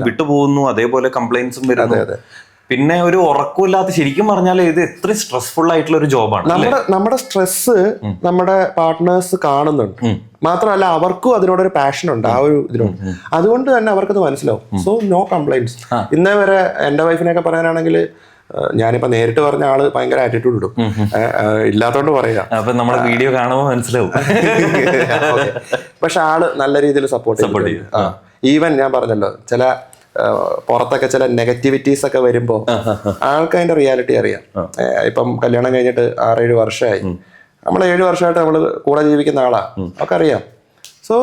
വിട്ടുപോകുന്നു. അതേപോലെ കംപ്ലൈന്റ്സും വരുന്നു. പിന്നെ ഒരു ഉറക്കമില്ലാത്ത, ശരിക്കും പറഞ്ഞാൽ ഇത് എത്ര സ്ട്രെസ്ഫുൾ ആയിട്ടുള്ള ഒരു ജോബാണ്. നമ്മുടെ സ്ട്രെസ് നമ്മുടെ പാർട്ട്നേഴ്സ് കാണുന്നുണ്ട്, മാത്രമല്ല അവർക്കും അതിനോടൊരു പാഷൻ ഉണ്ട്, ആ ഒരു ഇതിലുണ്ട്. അതുകൊണ്ട് തന്നെ അവർക്കത് മനസ്സിലാവും. So no complaints. ഇന്നേ വരെ എന്റെ വൈഫിനെയൊക്കെ പറയാനാണെങ്കിൽ ഞാനിപ്പോ നേരിട്ട് പറഞ്ഞ ആള് ഭയങ്കര ആറ്റിറ്റ്യൂഡ് ഇടും, ഇല്ലാത്തോണ്ട് പറയാം. അപ്പൊ നമ്മുടെ വീഡിയോ കാണുമ്പോൾ മനസ്സിലാവും. പക്ഷെ ആള് നല്ല രീതിയിൽ സപ്പോർട്ട് ചെയ്യും. ഈവൻ ഞാൻ പറഞ്ഞല്ലോ, ചില പുറത്തൊക്കെ ചില നെഗറ്റിവിറ്റീസ് ഒക്കെ വരുമ്പോ ആൾക്ക് അതിന്റെ റിയാലിറ്റി അറിയാം. ഇപ്പം കല്യാണം കഴിഞ്ഞിട്ട് 6-7 വർഷമായി, നമ്മൾ 7 വർഷമായിട്ട് നമ്മള് കൂടെ ജീവിക്കുന്ന ആളാ, ഒക്കെ അറിയാം. സോ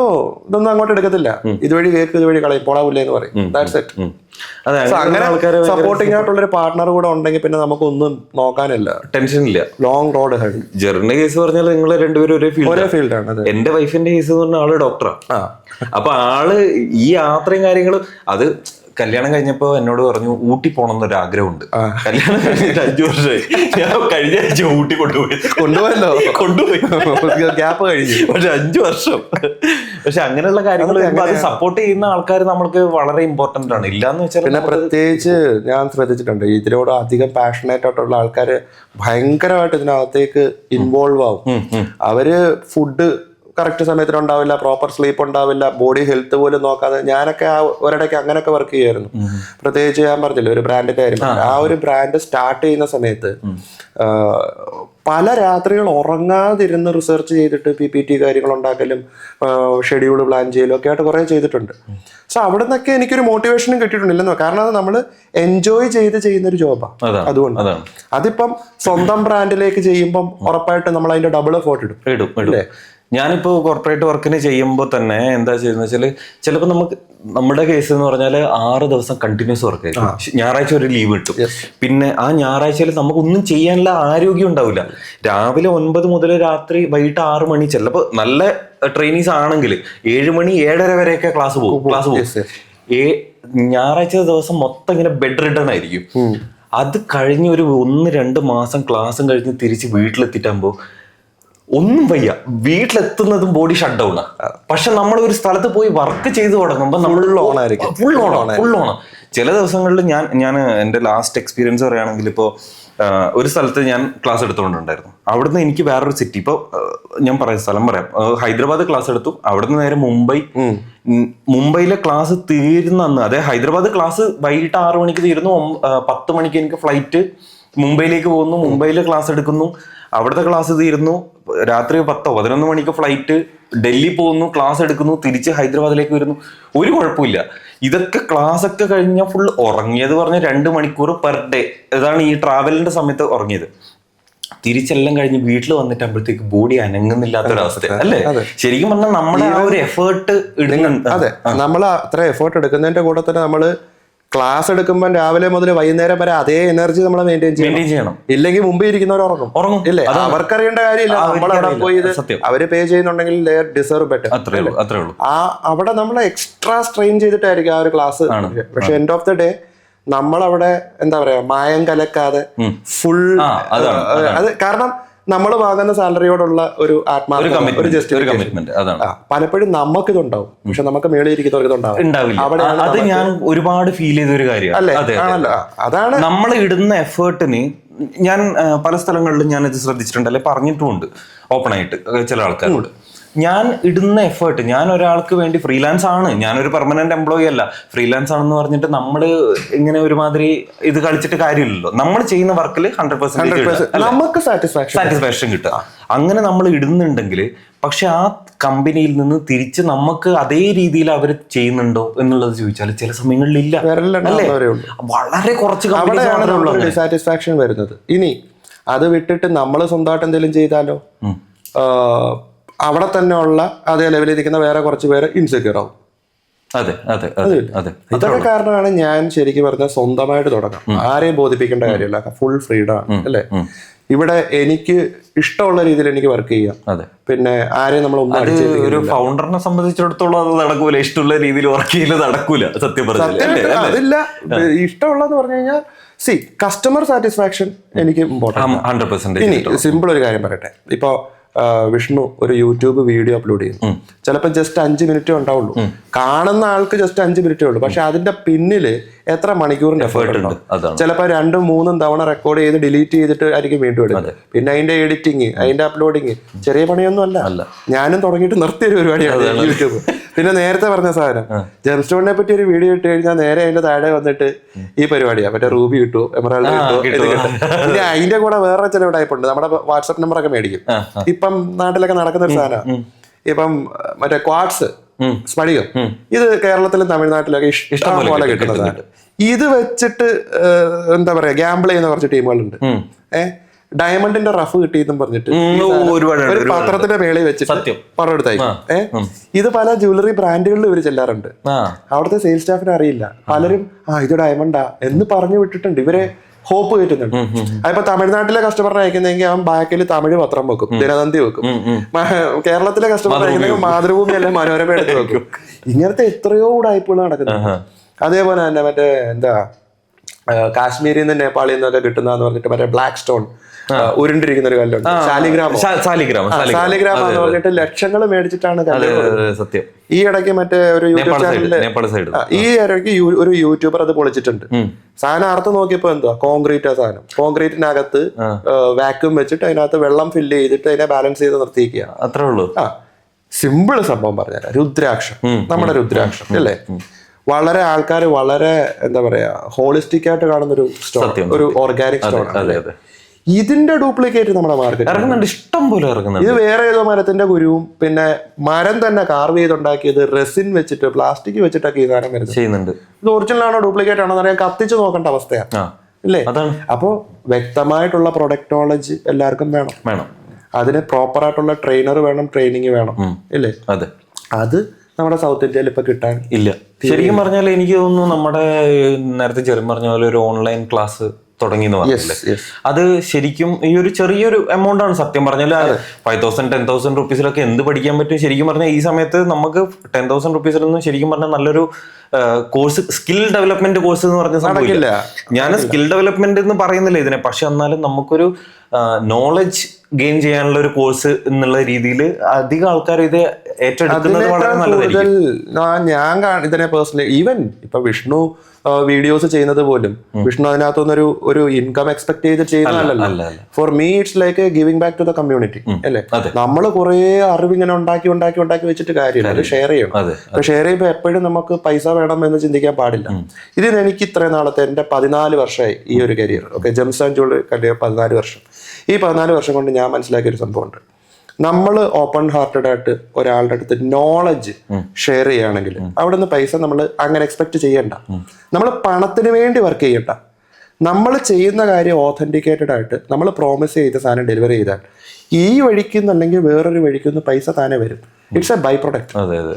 ഇതൊന്നും അങ്ങോട്ട് എടുക്കത്തില്ല, ഇതുവഴി കേക്ക് ഇതുവഴി കളയും, പോളാവില്ലേ എന്ന് പറയും. That's it. അങ്ങനെ സപ്പോർട്ടിംഗ് ആയിട്ടുള്ള ഒരു പാർട്ട്ണർ കൂടെ ഉണ്ടെങ്കിൽ പിന്നെ നമുക്കൊന്നും നോക്കാനില്ല, ടെൻഷൻ ഇല്ല. Long road head. ജെറിന്റെ കേസ് പറഞ്ഞാൽ നിങ്ങൾ രണ്ടുപേരും ഒരേ ഫീൽഡാണ്. എന്റെ വൈഫിന്റെ കേസ് എന്ന് പറഞ്ഞാൽ ആള് ഡോക്ടറാ. അപ്പൊ ആള് ഈ യാത്രയും കാര്യങ്ങളും, അത് കല്യാണം കഴിഞ്ഞപ്പോ എന്നോട് പറഞ്ഞു ഊട്ടി പോകണം എന്നൊരു ആഗ്രഹമുണ്ട്. കല്യാണം കഴിഞ്ഞിട്ട് 5 വർഷമായി. ഞാൻ കഴിഞ്ഞ ആഴ്ച ഊട്ടി കൊണ്ടുപോയി ഗ്യാപ്പ് കഴിഞ്ഞു. പക്ഷെ 5 വർഷം. പക്ഷെ അങ്ങനെയുള്ള കാര്യങ്ങൾ അത് സപ്പോർട്ട് ചെയ്യുന്ന ആൾക്കാർ നമ്മൾക്ക് വളരെ ഇമ്പോർട്ടന്റ് ആണ്. ഇല്ലാന്ന് വെച്ചാൽ പിന്നെ പ്രത്യേകിച്ച് ഞാൻ ശ്രദ്ധിച്ചിട്ടുണ്ട്, ഇതിനോട് അധികം പാഷനേറ്റ് ആയിട്ടുള്ള ആൾക്കാര് ഭയങ്കരമായിട്ട് ഇതിനകത്തേക്ക് ഇൻവോൾവ് ആവും. അവര് ഫുഡ് കറക്റ്റ് സമയത്തിന് ഉണ്ടാവില്ല, പ്രോപ്പർ സ്ലീപ്പ് ഉണ്ടാവില്ല, ബോഡി ഹെൽത്ത് പോലും നോക്കാതെ. ഞാനൊക്കെ ഒരിടയ്ക്ക് അങ്ങനെയൊക്കെ വർക്ക് ചെയ്യായിരുന്നു. പ്രത്യേകിച്ച് ഞാൻ പറഞ്ഞില്ല ഒരു ബ്രാൻഡിന്റെ കാര്യം, ആ ഒരു ബ്രാൻഡ് സ്റ്റാർട്ട് ചെയ്യുന്ന സമയത്ത് പല രാത്രികൾ ഉറങ്ങാതിരുന്ന് റിസർച്ച് ചെയ്തിട്ട് PPT കാര്യങ്ങൾ ഉണ്ടാക്കലും ഷെഡ്യൂൾ പ്ലാൻ ചെയ്യലും ഒക്കെ ആയിട്ട് കുറെ ചെയ്തിട്ടുണ്ട്. സോ അവിടെ നിന്നൊക്കെ എനിക്കൊരു മോട്ടിവേഷനും കിട്ടിയിട്ടുണ്ടില്ലെന്നോ. കാരണം അത് നമ്മൾ എൻജോയ് ചെയ്ത് ചെയ്യുന്നൊരു ജോബാണ്. അതുകൊണ്ട് അതിപ്പം സ്വന്തം ബ്രാൻഡിലേക്ക് ചെയ്യുമ്പം ഉറപ്പായിട്ട് നമ്മൾ അതിന്റെ ഡബിൾ എഫോർട്ട് ഇടും അല്ലേ. ഞാനിപ്പോ കോർപ്പറേറ്റ് വർക്കിന് ചെയ്യുമ്പോൾ തന്നെ എന്താ ചെയ്യുന്നത് വെച്ചാല് ചിലപ്പോൾ നമ്മുടെ കേസ് എന്ന് പറഞ്ഞാൽ 6 ദിവസം കണ്ടിന്യൂസ് വർക്ക് ആയിരിക്കും. ഞായറാഴ്ച ഒരു ലീവ് കിട്ടും. പിന്നെ ആ ഞായറാഴ്ചയിൽ നമുക്കൊന്നും ചെയ്യാനുള്ള ആരോഗ്യം ഉണ്ടാവില്ല. രാവിലെ 9 മുതൽ രാത്രി വൈകിട്ട് 6 മണി, ചിലപ്പോൾ നല്ല ട്രെയിനീസ് ആണെങ്കിൽ 7 മണി 7:30 വരെയൊക്കെ ക്ലാസ് പോകും. ഞായറാഴ്ച ദിവസം മൊത്തം ഇങ്ങനെ ബെഡ് റിട്ടേൺ ആയിരിക്കും. അത് കഴിഞ്ഞ് ഒരു 1-2 മാസം ക്ലാസ്സും കഴിഞ്ഞ് തിരിച്ച് വീട്ടിലെത്തിട്ടാകുമ്പോൾ ഒന്നും വയ്യ. വീട്ടിലെത്തുന്നതും ബോഡി ഷട്ട് ഡൗൺ. പക്ഷെ നമ്മൾ ഒരു സ്ഥലത്ത് പോയി വർക്ക് ചെയ്ത് തുടങ്ങുമ്പോൾ നമ്മൾ ഫുൾ ഓണം. ചില ദിവസങ്ങളിൽ ഞാൻ എൻ്റെ ലാസ്റ്റ് എക്സ്പീരിയൻസ് പറയുകയാണെങ്കിൽ ഇപ്പോൾ ഒരു സ്ഥലത്ത് ഞാൻ ക്ലാസ് എടുത്തുകൊണ്ടുണ്ടായിരുന്നു. അവിടുന്ന് എനിക്ക് വേറൊരു സിറ്റി, ഇപ്പോൾ ഞാൻ സ്ഥലം പറയാം, ഹൈദരാബാദ് ക്ലാസ് എടുത്തു. അവിടുന്ന് നേരെ മുംബൈയിലെ ക്ലാസ് തീരുന്ന അന്ന്, അതെ ഹൈദരാബാദ് ക്ലാസ് വൈകിട്ട് 6 മണിക്ക് തീരുന്നു, 10 മണിക്ക് എനിക്ക് ഫ്ലൈറ്റ് മുംബൈയിലേക്ക് പോകുന്നു. മുംബൈയിൽ ക്ലാസ് എടുക്കുന്നു, അവിടുത്തെ ക്ലാസ് തീരുന്നു, രാത്രി 10-11 മണിക്ക് ഫ്ലൈറ്റ് ഡൽഹി പോകുന്നു, ക്ലാസ് എടുക്കുന്നു, തിരിച്ച് ഹൈദരാബാദിലേക്ക് വരുന്നു. ഒരു കുഴപ്പമില്ല. ഇതൊക്കെ ക്ലാസ് ഒക്കെ കഴിഞ്ഞാൽ ഫുൾ ഉറങ്ങിയത് പറഞ്ഞ 2 മണിക്കൂർ പെർ ഡേ. ഇതാണ് ഈ ട്രാവലിന്റെ സമയത്ത് ഉറങ്ങിയത്. തിരിച്ചെല്ലാം കഴിഞ്ഞ് വീട്ടിൽ വന്നിട്ടാകുമ്പോഴത്തേക്ക് ബോഡി അനങ്ങുന്നില്ലാത്തൊരവസ്ഥ അല്ലേ? ശരിക്കും പറഞ്ഞാൽ നമ്മുടെ ആ ഒരു എഫേർട്ട് ഇടുന്നുണ്ട്. അതെ, നമ്മൾ അത്ര എഫേർട്ട് എടുക്കുന്നതിന്റെ കൂടെ തന്നെ നമ്മള് ക്ലാസ് എടുക്കുമ്പോൾ രാവിലെ മുതൽ വൈകുന്നേരം വരെ അതേ എനർജി നമ്മൾ മെയിൻറ്റെയിൻ ചെയ്യണം. ഇല്ലെങ്കിൽ മുമ്പേ ഇരിക്കുന്നവർ ഉറങ്ങും ഇല്ലേ? അവർക്കറിയേണ്ട കാര്യമില്ല. നമ്മളവിടെ പോയി അവര് പേ ചെയ്യുന്നുണ്ടെങ്കിൽ ഡിസേർവ് ബെറ്റർ. അവിടെ നമ്മൾ എക്സ്ട്രാ സ്ട്രെയിൻ ചെയ്തിട്ടായിരിക്കും ആ ഒരു ക്ലാസ്. പക്ഷെ എൻഡ് ഓഫ് ദ ഡേ നമ്മളവിടെ എന്താ പറയാ, മായം കലക്കാതെ ഫുൾ അത് കാരണം നമ്മൾ വാങ്ങുന്ന സാലറിയോടുള്ള ഒരു ആത്മാർത്ഥ, ഒരു ജസ്റ്റിഫിക്കേഷൻ. പലപ്പോഴും നമുക്കിതുണ്ടാവും, പക്ഷെ നമുക്ക് മേളിൽ ഇരിക്കുന്നവർക്ക് ഇതുണ്ടാവില്ല. അത് ഞാൻ ഒരുപാട് ഫീൽ ചെയ്ത ഒരു കാര്യമാണ്. അതാണ് നമ്മൾ ഇടുന്ന എഫേർട്ടിന്. ഞാൻ പല സ്ഥലങ്ങളിലും ഞാൻ ഇത് ശ്രദ്ധിച്ചിട്ടുണ്ട്, അല്ലെ പറഞ്ഞിട്ടുമുണ്ട് ഓപ്പൺ ആയിട്ട് ചില ആൾക്കാരോട്. ഞാൻ ഇടുന്ന എഫേർട്ട്, ഞാൻ ഒരാൾക്ക് വേണ്ടി ഫ്രീലാൻസ് ആണ്, ഞാനൊരു പെർമനന്റ് എംപ്ലോയി അല്ല, ഫ്രീലാൻസ് ആണെന്ന് പറഞ്ഞിട്ട് നമ്മൾ ഇങ്ങനെ ഒരുമാതിരി ഇത് കളിച്ചിട്ട് കാര്യമില്ലല്ലോ. നമ്മൾ ചെയ്യുന്ന വർക്കിൽ 100% നമുക്ക് സാറ്റിസ്ഫാക്ഷൻ കിട്ടുക. അങ്ങനെ നമ്മൾ ഇടുന്നുണ്ടെങ്കിൽ പക്ഷെ ആ കമ്പനിയിൽ നിന്ന് തിരിച്ച് നമുക്ക് അതേ രീതിയിൽ അവർ ചെയ്യുന്നുണ്ടോ എന്നുള്ളത് ചോദിച്ചാൽ ചില സമയങ്ങളിൽ ഇല്ല. വളരെ കുറച്ച് ഡിസാറ്റിസ്ഫാക്ഷൻ വരുന്നത്. ഇനി അത് വിട്ടിട്ട് നമ്മൾ സ്വന്തമായിട്ട് എന്തെങ്കിലും ചെയ്താലോ, അവിടെ തന്നെ ഉള്ള അതേ ലെവലിൽ ഇരിക്കുന്ന വേറെ കുറച്ച് പേര് ഇൻസെക്യൂർ ആവും. ഇതൊക്കെ കാരണമാണ് ഞാൻ ശരിക്കും പറഞ്ഞാൽ സ്വന്തമായിട്ട് തുടങ്ങാം. ആരെയും ബോധിപ്പിക്കേണ്ട കാര്യമില്ല, ഫുൾ ഫ്രീഡം ആണ് അല്ലേ? ഇവിടെ എനിക്ക് ഇഷ്ടമുള്ള രീതിയിൽ എനിക്ക് വർക്ക് ചെയ്യാം. പിന്നെ ആരെയും നമ്മൾ ഒരു ഫൗണ്ടറിനെ സംബന്ധിച്ചിടത്തോളം അത് നടക്കൂല. ഇഷ്ടമുള്ള രീതിയിൽ വർക്ക് ചെയ്യല് നടക്കൂല. സത്യം അതില്ല. ഇഷ്ടമുള്ളതെന്ന് പറഞ്ഞു കഴിഞ്ഞാൽ കസ്റ്റമർ സാറ്റിസ്ഫാക്ഷൻ എനിക്ക് ഇമ്പോർട്ടന്റ് 100%. ഇനി സിമ്പിൾ ഒരു കാര്യം പറയട്ടെ. ഇപ്പൊ വിഷ്ണു ഒരു യൂട്യൂബ് വീഡിയോ അപ്ലോഡ് ചെയ്യുന്നു. ചിലപ്പോൾ ജസ്റ്റ് 5 മിനിറ്റേ ഉണ്ടാവുള്ളൂ. കാണുന്ന ആൾക്ക് ജസ്റ്റ് 5 മിനിറ്റേ ഉള്ളൂ. പക്ഷെ അതിന്റെ പിന്നില് എത്ര മണിക്കൂറിന്റെ എഫേർട്ട് ഉണ്ട്. ചിലപ്പോൾ 2-3 തവണ റെക്കോർഡ് ചെയ്ത് ഡിലീറ്റ് ചെയ്തിട്ട് ആയിരിക്കും വീണ്ടും എടുക്കുന്നത്. പിന്നെ അതിന്റെ എഡിറ്റിങ്, അതിന്റെ അപ്ലോഡിങ് ചെറിയ പണിയൊന്നും അല്ല. ഞാനും തുടങ്ങിയിട്ട് നിർത്തിയൊരു പരിപാടിയാണ് യൂട്യൂബ്. പിന്നെ നേരത്തെ പറഞ്ഞ സാധനം ജെംസ്റ്റോണിനെ പറ്റി ഒരു വീഡിയോ ഇട്ട് കഴിഞ്ഞാൽ നേരെ അതിന്റെ താഴെ വന്നിട്ട് ഈ പരിപാടിയാ, മറ്റേ റൂബി കിട്ടുമോ, എമറാൾഡ് കിട്ടുമോ. പിന്നെ അതിന്റെ കൂടെ വേറെ ചില ടൈപ്പ് ഉണ്ട്. നമ്മുടെ വാട്സ്ആപ്പ് നമ്പർ ഒക്കെ മേടിക്കും. ഇപ്പം നാട്ടിലൊക്കെ നടക്കുന്ന ഒരു സാധനമാണ്. ഇപ്പം മറ്റേ ക്വാഡ്സ്, സ്പടികം, ഇത് കേരളത്തിലും തമിഴ്നാട്ടിലൊക്കെ ഇഷ്ടം പോലെ കിട്ടുന്നതാണ്. ഇത് വെച്ചിട്ട് എന്താ പറയാ, ഗാംബിൾ ചെയ്യുന്ന കുറച്ച് ടീമുകളുണ്ട്. ഡയമണ്ടിന്റെ റഫ് കിട്ടിയെന്നും പറഞ്ഞിട്ട് ഒരു പത്രത്തിന്റെ മേളിൽ വെച്ചിട്ട് പണം എടുത്തായിരിക്കും. ഇത് പല ജ്വല്ലറി ബ്രാൻഡുകളിൽ ഇവർ ചെല്ലാറുണ്ട്. അവിടുത്തെ സെയിൽസ് സ്റ്റാഫിന് അറിയില്ല. പലരും ഇത് ഡയമണ്ടാ എന്ന് പറഞ്ഞു വിട്ടിട്ടുണ്ട്. ഇവരെ ഹോപ്പ് കയറ്റുന്നുണ്ട്. അതിപ്പോ തമിഴ്നാട്ടിലെ കസ്റ്റമറിനെ അയക്കുന്നെങ്കിൽ അവൻ ബാക്കിൽ തമിഴ് പത്രം വെക്കും, ദിനതന്തി വെക്കും. കേരളത്തിലെ കസ്റ്റമർ അയക്കുന്നെങ്കിൽ മാതൃഭൂമി അല്ലെ മനോരമ എടുത്ത് വെക്കും. ഇങ്ങനത്തെ എത്രയോ ഉടായ്പകൾ നടക്കുന്നുണ്ട്. അതേപോലെ തന്നെ മറ്റേ എന്താ കാശ്മീരിൽ നിന്ന് നേപ്പാളിൽ നിന്നൊക്കെ കിട്ടുന്നതെന്ന് പറഞ്ഞിട്ട് മറ്റേ ബ്ലാക്ക് സ്റ്റോൺ ഉരുണ്ടിരിക്കുന്ന ഒരു കല്ലുണ്ട്, സാലിഗ്രാമ എന്ന് പറഞ്ഞിട്ട് ലക്ഷങ്ങൾ മേടിച്ചിട്ടാണ് സത്യം. ഈ ഇടയ്ക്ക് മറ്റേ ഒരു യൂട്യൂബ് ചാനലില് ഈ ഇടയ്ക്ക് ഒരു യൂട്യൂബർ അത് പൊളിച്ചിട്ടുണ്ട്. സാധനം അർത്ഥം നോക്കിയപ്പോ എന്തുവാ, കോൺക്രീറ്റ് സാധനം. കോൺക്രീറ്റിനകത്ത് വാക്യൂം വെച്ചിട്ട് അതിനകത്ത് വെള്ളം ഫില്ല് ചെയ്തിട്ട് അതിനെ ബാലൻസ് ചെയ്ത് നിർത്തിയിരിക്കുക. അത്രേ ഉള്ളൂ. സിമ്പിൾ സംഭവം പറഞ്ഞുതരാം. രുദ്രാക്ഷം, നമ്മുടെ രുദ്രാക്ഷം അല്ലേ, വളരെ ആൾക്കാർ വളരെ എന്താ പറയാ ഹോളിസ്റ്റിക് ആയിട്ട് കാണുന്ന ഒരു സ്റ്റോൺ, ഒരു ഓർഗാനിക് സ്റ്റോൺ. ഇതിന്റെ ഡ്യൂപ്ലിക്കേറ്റ് നമ്മുടെ മാർക്കറ്റ് ഇഷ്ടം പോലെ ഇറങ്ങുന്നുണ്ട്. ഇത് വേറെ ഏതോ മരത്തിന്റെ കുരുവും പിന്നെ മരം തന്നെ കാർവ് ചെയ്തുണ്ടാക്കിയത് റെസിൻ വെച്ചിട്ട് പ്ലാസ്റ്റിക് വെച്ചിട്ടൊക്കെ ഈ സാധനം വരുന്നുണ്ട്. ഇത് ഒറിജിനൽ ആണോ ഡ്യൂപ്ലിക്കേറ്റ് ആണോ എന്നറിയാൻ കത്തിച്ച് നോക്കേണ്ട അവസ്ഥയാണ് അല്ലേ? അപ്പോ വ്യക്തമായിട്ടുള്ള പ്രൊഡക്റ്റ് നോളജ് എല്ലാവർക്കും വേണം. അതിന് പ്രോപ്പർ ആയിട്ടുള്ള ട്രെയിനർ വേണം, ട്രെയിനിങ് വേണം, ഇല്ലേ? അതെ. അത് നമ്മുടെ സൗത്ത് ഇന്ത്യയിൽ ഇപ്പൊ കിട്ടാൻ ഇല്ല. ശരിക്കും പറഞ്ഞാൽ എനിക്ക് തോന്നുന്നു നമ്മുടെ നേരത്തെ ചെറിയ പറഞ്ഞ പോലെ ഒരു ഓൺലൈൻ ക്ലാസ് തുടങ്ങി എന്ന് പറഞ്ഞില്ലേ, അത് ശരിക്കും ഈ ഒരു ചെറിയൊരു എമൗണ്ട് ആണ് സത്യം പറഞ്ഞാൽ. 5,000 10,000 റുപ്പീസിലൊക്കെ എന്ത് പഠിക്കാൻ പറ്റും? ശരിക്കും പറഞ്ഞാൽ ഈ സമയത്ത് നമുക്ക് 10,000 റുപ്പീസിലൊന്നും ശരിക്കും പറഞ്ഞാൽ നല്ലൊരു കോഴ്സ്, സ്കിൽ ഡെവലപ്മെന്റ് കോഴ്സ് എന്ന് പറഞ്ഞ സംഭവമില്ല. ഞാൻ സ്കിൽ ഡെവലപ്മെന്റ് എന്ന് പറയുന്നില്ല ഇതിനെ, പക്ഷെ എന്നാലും നമുക്കൊരു നോളജ് ഗെയിൻ ചെയ്യാനുള്ള ഒരു കോഴ്സ് എന്നുള്ള രീതിയിൽ അധികം ആൾക്കാർ ഇത് ഏറ്റെടുക്കുന്നത് വളരെ നല്ലതായിരിക്കും. ഞാൻ ഇതിനെ പേഴ്സണലി, ഈവൻ ഇപ്പൊ വിഷ്ണു വീഡിയോസ് ചെയ്യുന്നത് പോലും വിഷ്ണു അതിനകത്തുനിന്നൊരു ഒരു ഇൻകം എക്സ്പെക്ട് ചെയ്ത് ചെയ്യുന്നതല്ലല്ലോ. For me it's like giving back to the community, അല്ലേ? നമ്മൾ കുറെ അറിവ് ഇങ്ങനെ ഉണ്ടാക്കി വെച്ചിട്ട് കാര്യമില്ല, അത് ഷെയർ ചെയ്യണം. അപ്പൊ ഷെയർ ചെയ്യുമ്പോൾ എപ്പോഴും നമുക്ക് പൈസ വേണം എന്ന് ചിന്തിക്കാൻ പാടില്ല. ഇതിന് എനിക്ക് ഇത്രയും നാളത്തെ എന്റെ 14 വർഷമായി ഈ ഒരു career. Okay, Gems and jewellery career 14 വർഷം. ഈ 14 വർഷം കൊണ്ട് ഞാൻ മനസ്സിലാക്കിയ ഒരു സംഭവമുണ്ട്. നമ്മൾ ഓപ്പൺ ഹാർട്ടഡ് ആയിട്ട് ഒരാളുടെ അടുത്ത് നോളജ് ഷെയർ ചെയ്യുകയാണെങ്കിൽ അവിടെ നിന്ന് പൈസ നമ്മൾ അങ്ങനെ എക്സ്പെക്ട് ചെയ്യണ്ട. നമ്മൾ പണത്തിന് വേണ്ടി വർക്ക് ചെയ്യണ്ട. നമ്മൾ ചെയ്യുന്ന കാര്യം ഓതന്റിക്കേറ്റഡ് ആയിട്ട് നമ്മൾ പ്രോമിസ് ചെയ്ത സാധനം ഡെലിവറി ചെയ്താൽ ഈ വഴിക്കുന്ന് അല്ലെങ്കിൽ വേറൊരു വഴിക്കുന്ന് പൈസ താനെ വരും. It's a by product. അതെ അതെ.